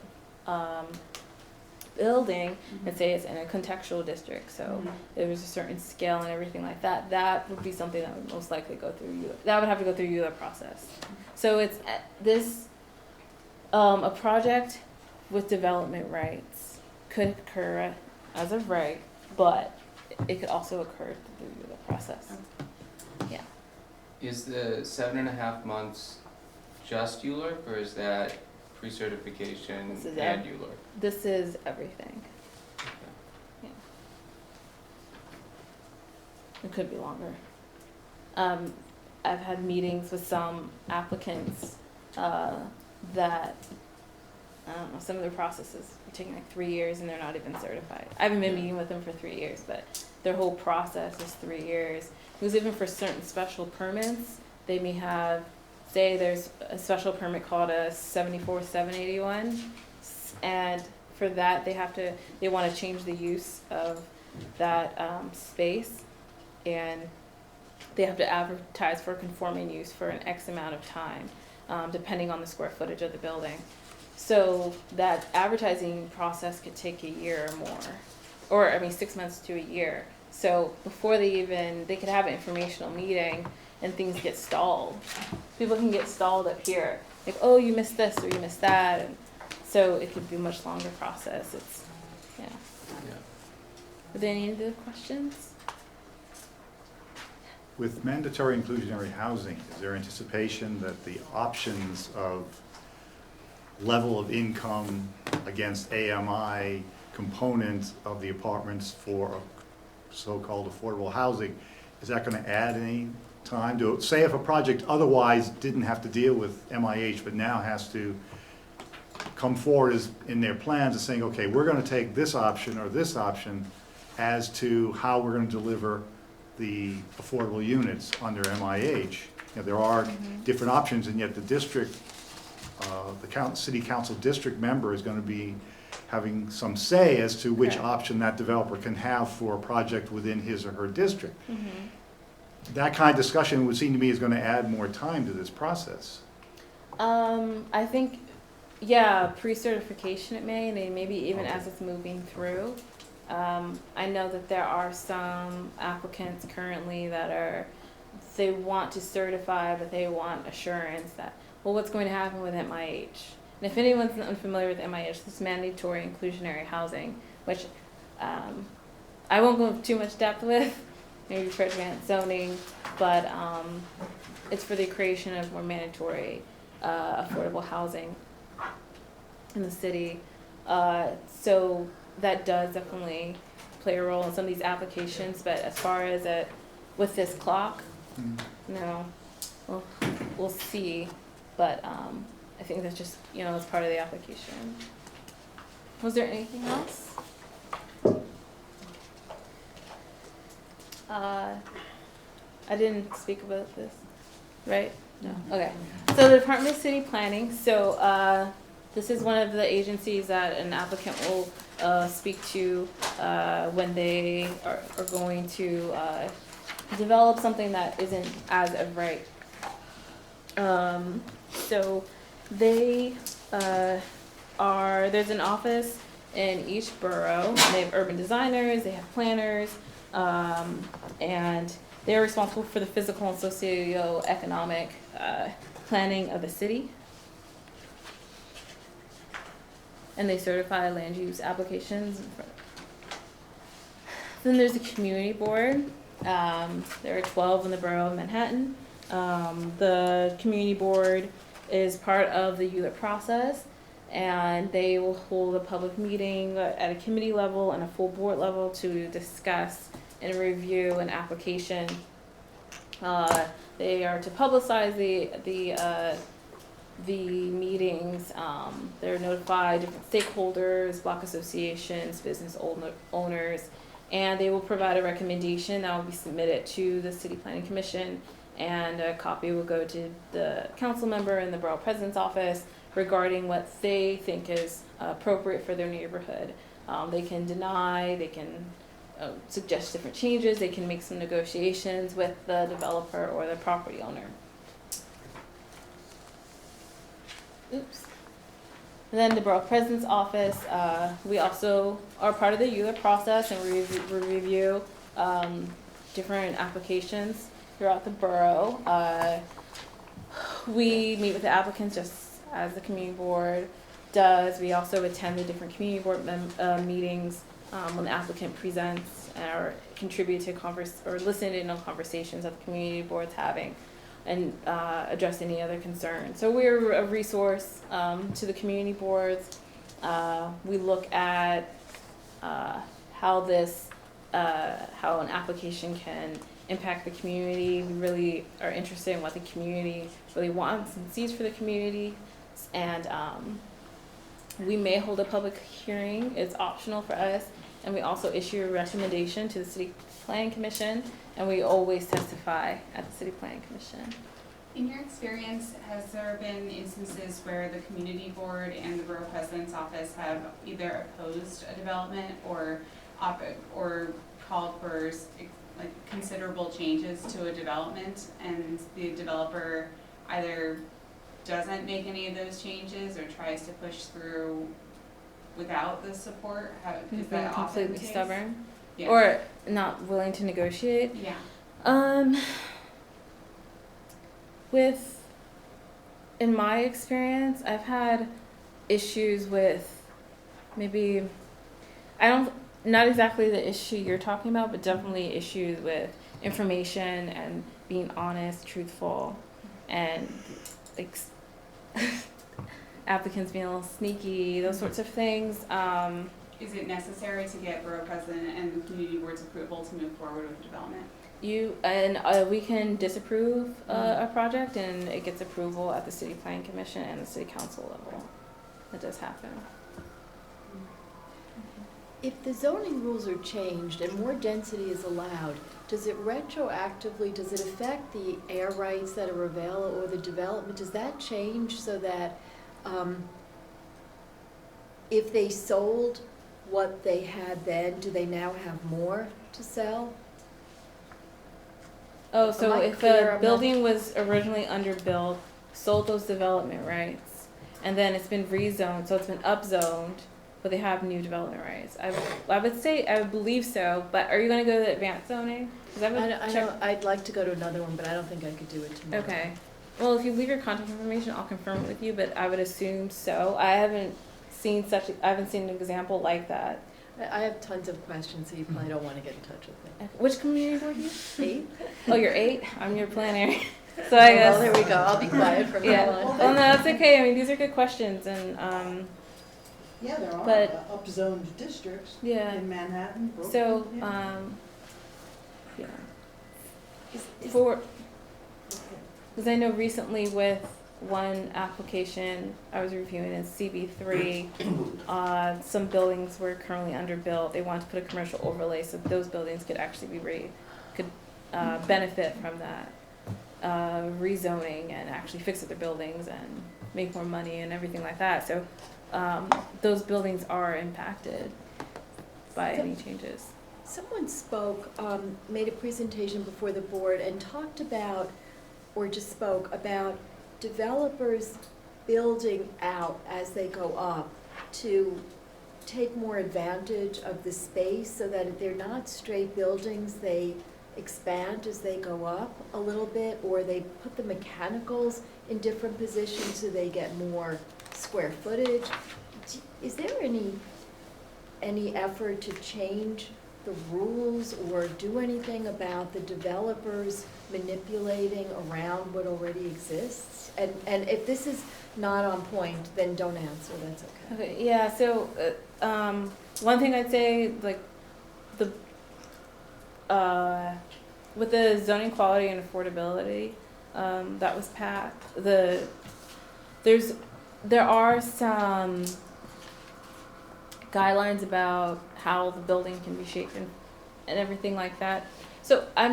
building, and say it's in a contextual district, so there's a certain scale and everything like that, that would be something that would most likely go through ULURP. That would have to go through ULURP process. So it's this, a project with development rights could occur as of right, but it could also occur through the process. Yeah. Is the 7.5 months just ULURP, or is that pre-certification and ULURP? This is everything. Yeah. It could be longer. I've had meetings with some applicants that, I don't know, some of their processes are taking like 3 years and they're not even certified. I haven't been meeting with them for 3 years, but their whole process is 3 years. Because even for certain special permits, they may have, say there's a special permit called a 74-781, and for that they want to change the use of that space, and they have to advertise for conforming use for an X amount of time, depending on the square footage of the building. So that advertising process could take a year or more, or I mean 6 months to a year. So before they could have an informational meeting and things get stalled. People can get stalled up here, like, oh, you missed this or you missed that, and so it could be a much longer process. It's, yeah. Are there any other questions? With mandatory inclusionary housing, is there anticipation that the options of level of income against AMI component of the apartments for so-called affordable housing, is that going to add any time to, say if a project otherwise didn't have to deal with MIH but now has to come forward as in their plans and saying, okay, we're going to take this option or this option as to how we're going to deliver the affordable units under MIH. You know, there are different options, and yet the district, the city council district member is going to be having some say as to which option that developer can have for a project within his or her district. That kind of discussion would seem to me is going to add more time to this process. I think, yeah, pre-certification it may, and maybe even as it's moving through. I know that there are some applicants currently that they want to certify, but they want assurance that, well, what's going to happen with MIH? And if anyone's unfamiliar with MIH, this mandatory inclusionary housing, which I won't go into too much depth with, maybe for advanced zoning, but it's for the creation of more mandatory affordable housing in the city. So that does definitely play a role in some of these applications, but as far as with this clock, no, we'll see, but I think that's just, as part of the application. Was there anything else? I didn't speak about this, right? No. Okay. So the Department of City Planning. So this is one of the agencies that an applicant will speak to when they are going to develop something that isn't as of right. So they there's an office in each borough, and they have urban designers, they have planners, and they're responsible for the physical and socio-economic planning of the city. And they certify land use applications. Then there's a community board. There are 12 in the borough of Manhattan. The community board is part of the ULURP process, and they will hold a public meeting at a committee level and a full board level to discuss and review an application. They are to publicize the meetings. They're notified different stakeholders, block associations, business owners, and they will provide a recommendation that will be submitted to the City Planning Commission, and a copy will go to the council member in the Borough President's office regarding what they think is appropriate for their neighborhood. They can deny, they can suggest different changes, they can make some negotiations with the developer or the property owner. Oops. And then the Borough President's office, we also are part of the ULURP process, and we review different applications throughout the borough. We meet with the applicants just as the community board does. We also attend the different community board meetings when the applicant presents or contribute to or listen in on conversations that the community board's having, and address any other concerns. So we're a resource to the community boards. We look at how an application can impact the community. We really are interested in what the community really wants and sees for the community. And we may hold a public hearing. It's optional for us. And we also issue a recommendation to the City Planning Commission, and we always testify at the City Planning Commission. In your experience, has there been instances where the community board and the Borough President's office have either opposed a development or called for like considerable changes to a development, and the developer either doesn't make any of those changes or tries to push through without the support? Is that often the completely case? stubborn? Yeah. Or not willing to negotiate? Yeah. In my experience, I've had issues with not exactly the issue you're talking about, but definitely issues with information and being honest, truthful, and like applicants being a little sneaky, those sorts of things. Is it necessary to get Borough President and the community board's approval to move forward with the development? We can disapprove a project, and it gets approval at the City Planning Commission and the City Council level. That does happen. If the zoning rules are changed and more density is allowed, does it affect the air rights that are available or the development? Does that change so that if they sold what they had then, do they now have more to sell? Oh, so if a building not... was originally underbuilt, sold those development rights, and then it's been rezoned, so it's been upzoned, but they have new development rights. I would believe so, but are you going to go to the advanced zoning? I'd like to go to another one, but I don't think I could do it tomorrow. Okay. Well, if you leave your contact information, I'll confirm it with you, but I would assume so. I haven't seen an example like that. I have tons of questions, so you probably don't want to get in touch with me. Which community board are you? 8? Oh, you're 8? I'm your planner. So I guess. Well, there we go. I'll be quiet from now on. Well, no, that's okay. I mean, these are good questions, and Yeah, there are but- upzoned districts yeah. in Manhattan, Brooklyn. So yeah. Because I know recently with one application I was reviewing in CB3, some buildings were currently underbuilt. They wanted to put a commercial overlay so those buildings could actually be benefit from that rezoning and actually fix up their buildings and make more money and everything like that. So those buildings are impacted by any changes. Someone spoke, made a presentation before the board and talked about, or just spoke about developers building out as they go up to take more advantage of the space so that if they're not straight buildings, they expand as they go up a little bit, or they put the mechanicals in different positions so they get more square footage. Is there any effort to change the rules or do anything about the developers manipulating around what already exists? And if this is not on point, then don't answer, that's okay. Okay, yeah, so, one thing I'd say, like, with the zoning quality and affordability, that was passed, there are some guidelines about how the building can be shaped and everything like that. So I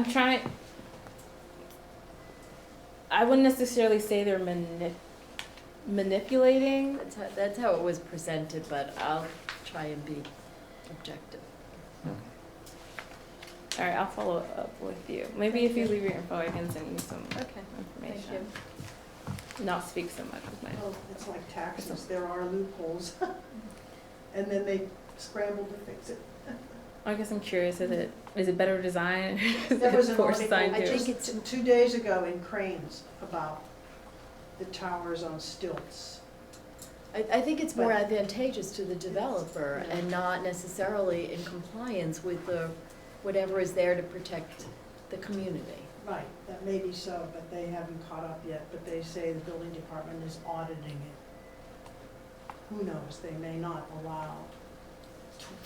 wouldn't necessarily say they're manipulating. That's how it was presented, but I'll try and be objective. All right, I'll follow up with you. Maybe if you leave your info, I can send you some Okay, information. thank you. Not speak so much with my. Well, it's like taxes, there are loopholes. And then they scramble to fix it. I guess I'm curious, is it better design? There was an Poor article, design I too. think it's 2 days ago in Cranes about the towers on stilts. I think it's more But- advantageous to the developer Yeah. and not necessarily in compliance with whatever is there to protect the community. Right, that may be so, but they haven't caught up yet, but they say the building department is auditing it. Who knows, they may not allow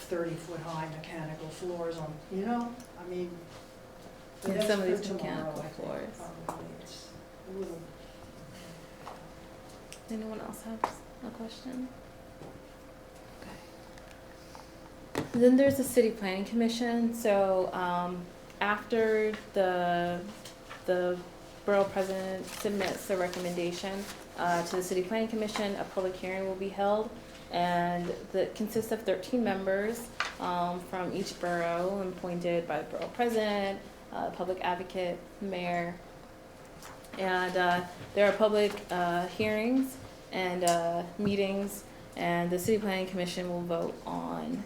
30-foot-high mechanical floors on, I mean, but Yeah, that's some of for these tomorrow, mechanical I think, floors. probably. It's a little. Anyone else have a question? Okay. Then there's the city planning commission. So after the borough president submits the recommendation to the city planning commission, a public hearing will be held, and that consists of 13 members from each borough, appointed by the borough president, public advocate, mayor, and there are public hearings and meetings, and the city planning commission will vote on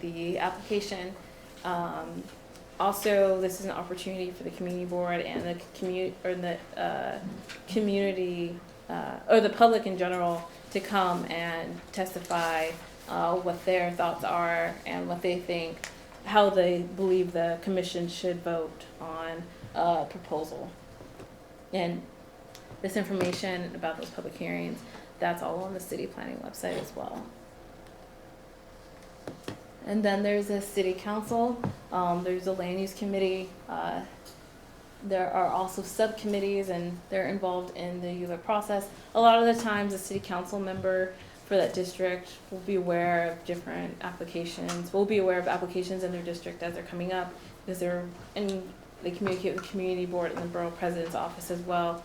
the application. Also, this is an opportunity for the community board and the community or the public in general to come and testify what their thoughts are and what they think, how they believe the commission should vote on a proposal. And this information about those public hearings, that's all on the city planning website as well. And then there's a city council, there's a land use committee, there are also subcommittees, and they're involved in the ULURP process. A lot of the times, a city council member for that district will be aware of different applications, will be aware of applications in their district as they're coming up, because they communicate with the community board and the borough president's office as well.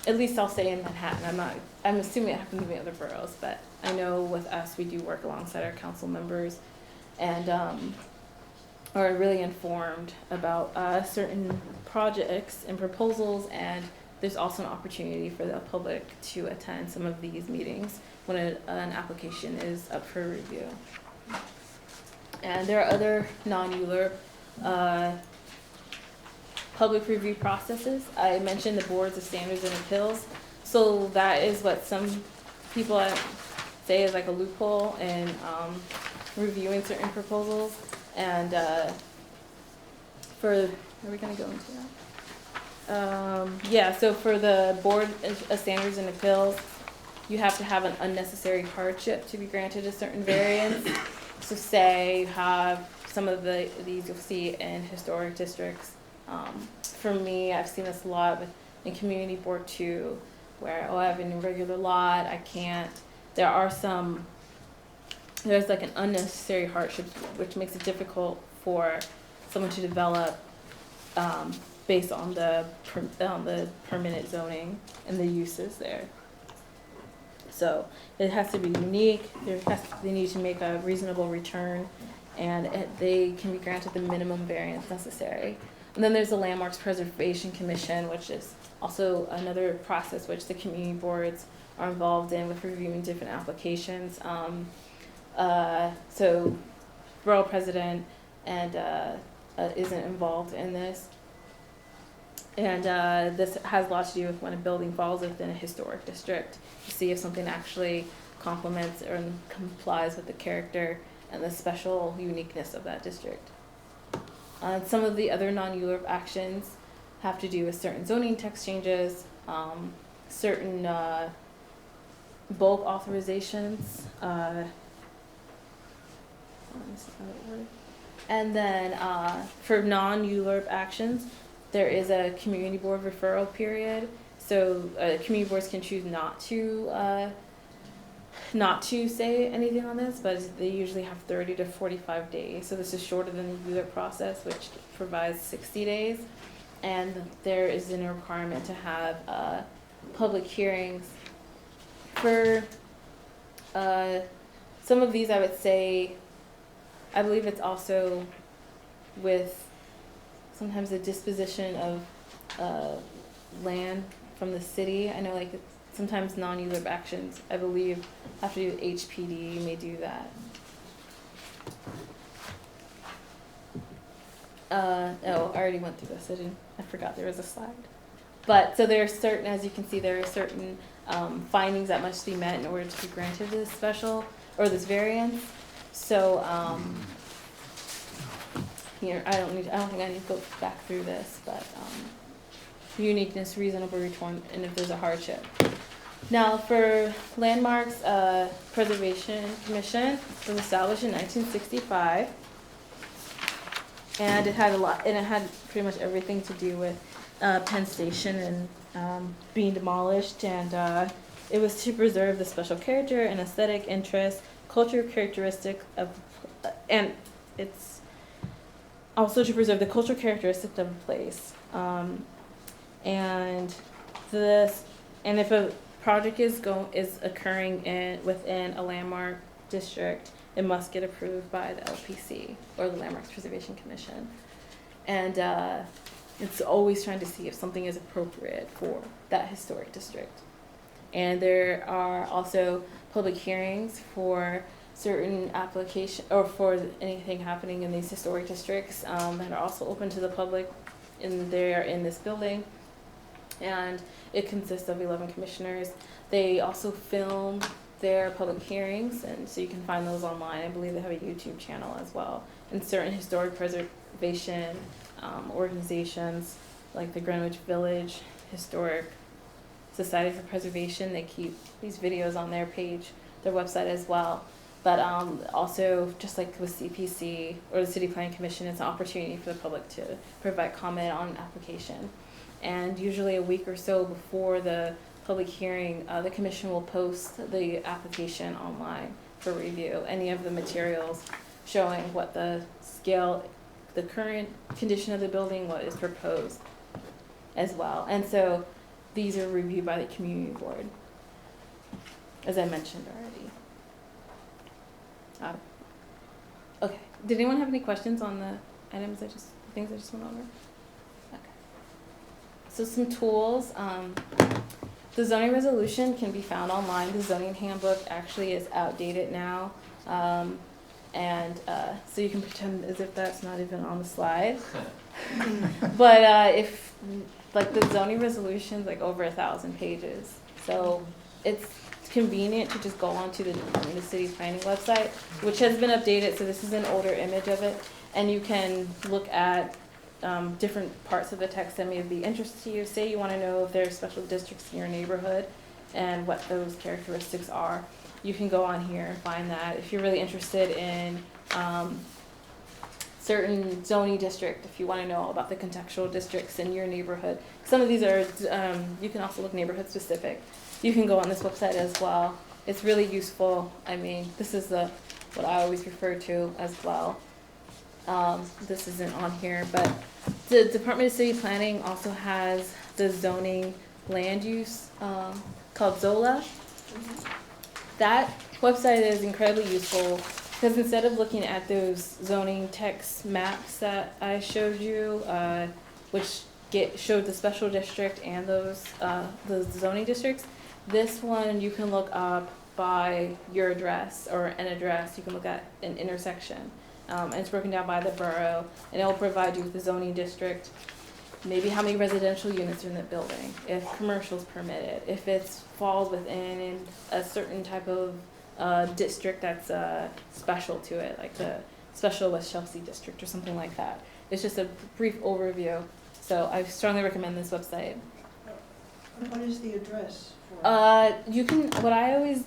At least I'll say in Manhattan. I'm assuming it happens in the other boroughs, but I know with us, we do work alongside our council members, and are really informed about certain projects and proposals, and there's also an opportunity for the public to attend some of these meetings when an application is up for review. And there are other non-ULURP public review processes. I mentioned the boards of standards and appeals. So that is what some people say is like a loophole in reviewing certain proposals. And are we gonna go into that? Yeah, so for the board of standards and appeals, you have to have an unnecessary hardship to be granted a certain variance. So say you have some of these you'll see in historic districts. For me, I've seen this a lot in community board too, where, I have an irregular lot, I can't, there's like an unnecessary hardship, which makes it difficult for someone to develop based on the permanent zoning and the uses there. So it has to be unique, they need to make a reasonable return, and they can be granted the minimum variance necessary. And then there's the Landmarks Preservation Commission, which is also another process which the community boards are involved in with reviewing different applications. So Borough President and isn't involved in this. And this has a lot to do with when a building falls within a historic district, to see if something actually complements or complies with the character and the special uniqueness of that district. Some of the other non-ULURP actions have to do with certain zoning text changes, certain bulk authorizations, and then for non-ULURP actions, there is a community board referral period. So community boards can choose not to say anything on this, but they usually have 30 to 45 days. So this is shorter than the ULURP process, which provides 60 days. And there is a requirement to have public hearings. For some of these, I would say, I believe it's also with sometimes the disposition of land from the city. I know like sometimes non-ULURP actions, I believe, have to do with HPD, you may do that. Oh, I already went through this, I forgot there was a slide. But, so there are certain, as you can see, there are certain findings that must be met in order to be granted this special, or this variance. So, here, I don't think I need to go back through this, but uniqueness, reasonable return, and if there's a hardship. Now, for Landmarks Preservation Commission, it was established in 1965, and it had pretty much everything to do with Penn Station and being demolished, and it was to preserve the special character and aesthetic interest, cultural characteristic of, and it's also to preserve the cultural characteristics of a place. And if a project is occurring within a landmark district, it must get approved by the LPC or the Landmarks Preservation Commission. And it's always trying to see if something is appropriate for that historic district. And there are also public hearings for certain application or for anything happening in these historic districts that are also open to the public, and they are in this building. And it consists of 11 commissioners. They also film their public hearings, and so you can find those online. I believe they have a YouTube channel as well. And certain historic preservation organizations like the Greenwich Village Historic Society for Preservation, they keep these videos on their page, their website as well. But also, just like with CPC or the City Planning Commission, it's an opportunity for the public to provide comment on an application. And usually a week or so before the public hearing, the commission will post the application online for review. Any of the materials showing what the scale, the current condition of the building, what is proposed as well. And so these are reviewed by the community board, as I mentioned already. Okay, did anyone have any questions on the items things I just went over? Okay. So some tools, the zoning resolution can be found online. The zoning handbook actually is outdated now. So you can pretend as if that's not even on the slide. But if, like the zoning resolution's like over 1,000 pages. So it's convenient to just go onto the Department of City Planning website, which has been updated, so this is an older image of it, and you can look at different parts of the text that may be interesting to you. Say you want to know if there are special districts in your neighborhood and what those characteristics are. You can go on here and find that. If you're really interested in certain zoning district, if you want to know about the contextual districts in your neighborhood. Some of these are, you can also look neighborhood specific. You can go on this website as well. It's really useful. I mean, this is what I always refer to as well. This isn't on here, but the Department of City Planning also has the zoning land use called ZOLA. That website is incredibly useful Because instead of looking at those zoning text maps that I showed you, which showed the special district and those zoning districts, this one you can look up by your address or an address. You can look at an intersection. And it's broken down by the borough, and it will provide you with the zoning district, maybe how many residential units are in the building, if commercial's permitted, if it's falls within a certain type of district that's special to it, like the special West Chelsea district or something like that. It's just a brief overview. So I strongly recommend this website. What is the address for? You can,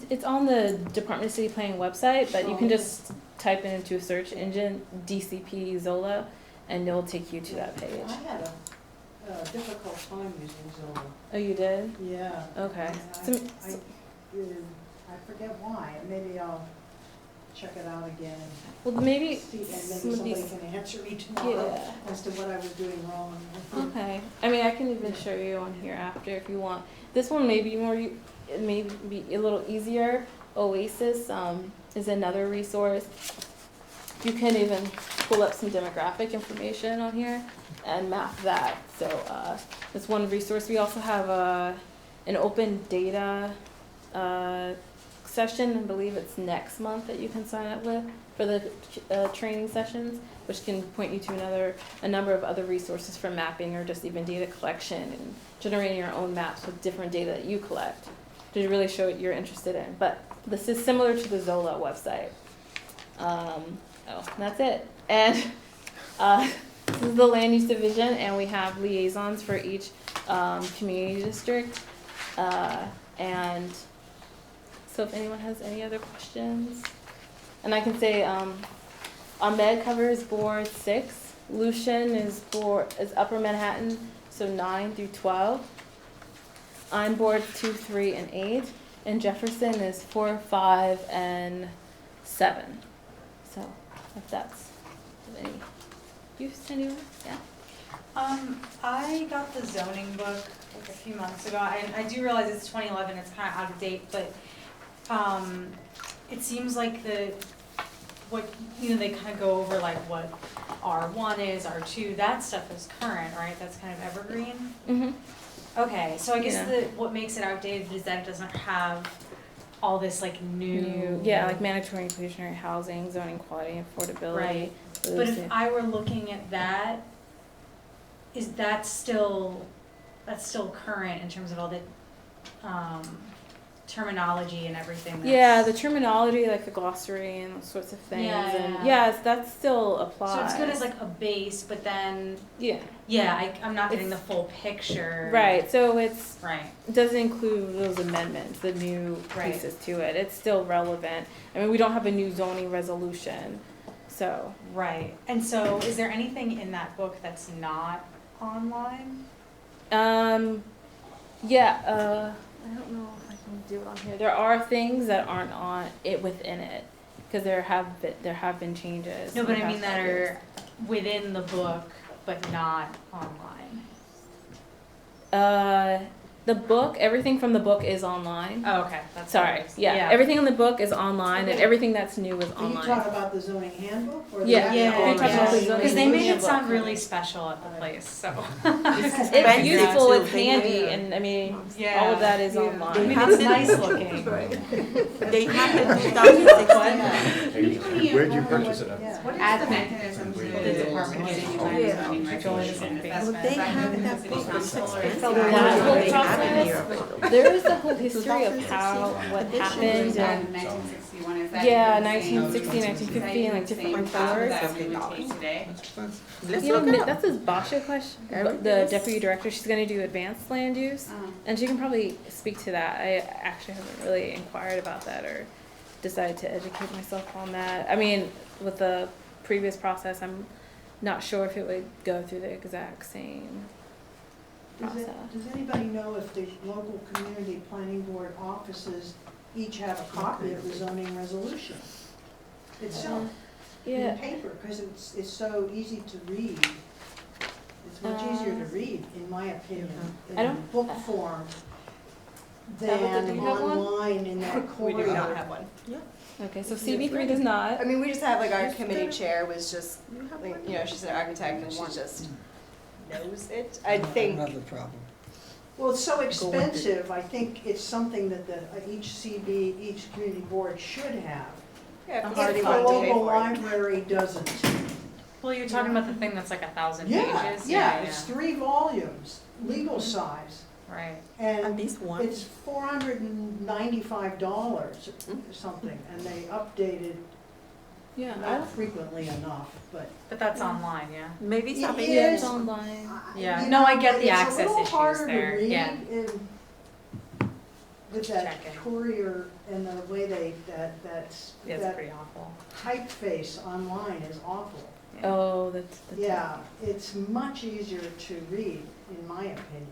it's on the Department of City Planning website, but you can just type it into a search engine, DCP Zola, and it'll take you to that page. I had a difficult time using Zola. Oh, you did? Yeah. Okay. I forget why. Maybe I'll check it out again. Well, maybe See, and maybe somebody can answer me tomorrow as to what I was doing wrong. Okay. I mean, I can even show you on here after if you want. This one may be more, it may be a little easier. Oasis is another resource. You can even pull up some demographic information on here and map that. So that's one resource. We also have an open data session. I believe it's next month that you can sign up with for the training sessions, which can point you to a number of other resources for mapping or just even data collection and generating your own maps with different data that you collect to really show what you're interested in. But this is similar to the Zola website. That's it. And this is the land use division, and we have liaisons for each community district. And so if anyone has any other questions, and I can say Ahmed covers board 6, Lucian is Upper Manhattan, so 9 through 12. I'm board 2, 3, and 8, and Jefferson is 4, 5, and 7. So if that's of any use to anyone, yeah. I got the zoning book like a few months ago, and I do realize it's 2011, it's kind of out of date, but it seems like they kind of go over like what R1 is, R2, that stuff is current, right? That's kind of evergreen? Mm-hmm. Okay, so I guess what makes it outdated is that it doesn't have all this like new. Yeah, like mandatory inclusionary housing, zoning quality, affordability. Right, but if I were looking at that, is that still current in terms of all the terminology and everything? Yeah, the terminology, like the glossary and those sorts of things. Yeah, and yes, that still applies. So it's good as like a base, but then I'm not getting the full picture. Right. So it doesn't include those amendments, the new pieces to it. It's still relevant. I mean, we don't have a new zoning resolution, so. Right. And so, is there anything in that book that's not online? I don't know if I can do it on here. There are things that aren't on it within it because there have been changes. No, but I mean that are within the book but not online. The book, everything from the book is online. Oh, okay. That's sorry. Yeah, everything in the book is online, and everything that's new is online. Do you talk about the zoning handbook or because they made it sound really special at the place. So it's useful, it's handy, and I mean, all of that is online. I mean, it's nice looking. They have the 2016. Where did you purchase it at? What is the mechanism to the department getting you guys zoning regulations? They have that book. That whole process, there is the whole history of what happened. 1961, is that 1960, 1950, and like different reports. That's his Basha question. The deputy director, she's going to do advanced land use, and she can probably speak to that. I actually haven't really inquired about that or decided to educate myself on that. I mean, with the previous process, I'm not sure if it would go through the exact same process. Does anybody know if the local community planning board offices each have a copy of the zoning resolution itself in paper? Because it's so easy to read. It's much easier to read, in my opinion, in book form than online in that corridor. We do not have one. Yeah. Okay, so CB3 does not. I mean, we just have like our committee chair was just, like, you know, she's an architect and she just knows it. I think. Another problem. Well, it's so expensive, I think it's something that each CB, each community board should have. Yeah, If if the somebody wanted to pay local for it. library doesn't. Well, you're talking about the thing that's like 1,000 Yeah, pages? yeah, it's 3 volumes, legal size, Right. and this one? it's $495 or something, and they updated Yeah, not frequently enough, but. But that's online, yeah? Maybe It something. it's is, online. Yeah, you no, I know, get but the it's a access little issues harder to there, read yeah. with that Checking. courier and the way Yeah, it's that pretty awful. typeface online is awful. Oh, that's. Yeah, it's much easier to read, in my opinion,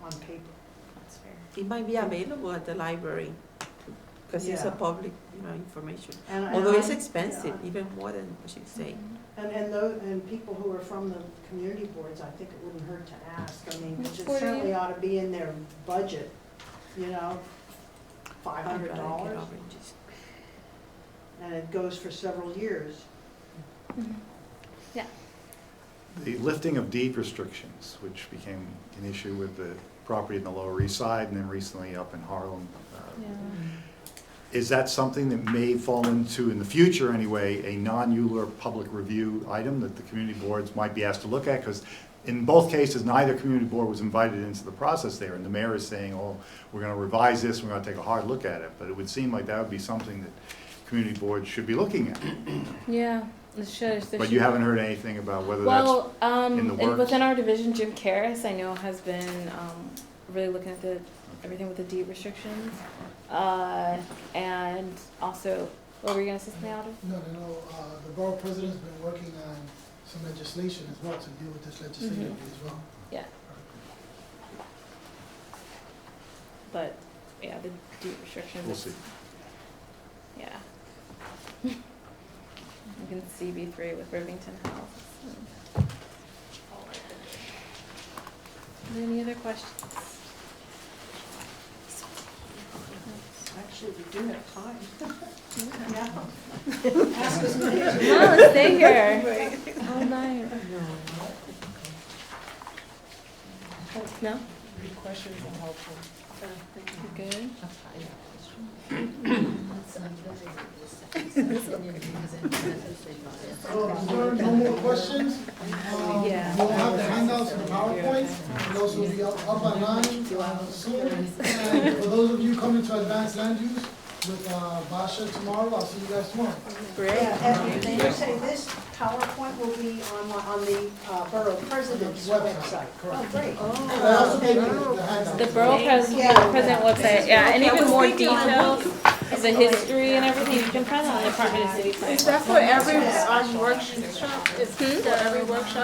on paper. That's fair. It might be available at the library, because it's a Yeah. public, information. And Although it's I- expensive, yeah. even more than what she's saying. And people who are from the community boards, I think it wouldn't hurt to ask. I mean, It's it 40. certainly ought to be in their budget, $500. And it goes for several years. Yeah. The lifting of deed restrictions, which became an issue with the property in the Lower East Side and then recently up in Harlem. Yeah. Is that something that may fall into, in the future anyway, a non-ULURP public review item that the community boards might be asked to look at? Because in both cases, neither community board was invited into the process there, and the mayor is saying, oh, we're going to revise this, we're going to take a hard look at it. But it would seem like that would be something that community boards should be looking at. Yeah, it should. But you haven't heard anything about whether that's Well, in the and works? within our division, Jim Karras, I know, has been really looking at everything with the deed restrictions. And also, what were you gonna say something out of? No, the borough president's been working on some legislation as well to deal with this legislatively as well. Yeah. But, yeah, the deed restrictions. We'll see. Yeah. You can see B3 with Rivington House. Any other questions? Actually, we do have time. Yeah. Ask as many as you No, want. let's stay here all night. No? Questions are helpful. You good? So, if there are no more questions, Yeah. we'll have the handouts and PowerPoint, and those will be up online soon. And for those of you coming to advanced land use with Basha tomorrow, I'll see you guys tomorrow. Yeah, and you say this PowerPoint will be on the Borough President's website. Correct. Oh, great. I also gave you the handouts. The Borough President website, yeah, and even more details of the history and everything, you can find that on the Department of City Planning. Is that for every workshop? Is for every workshop?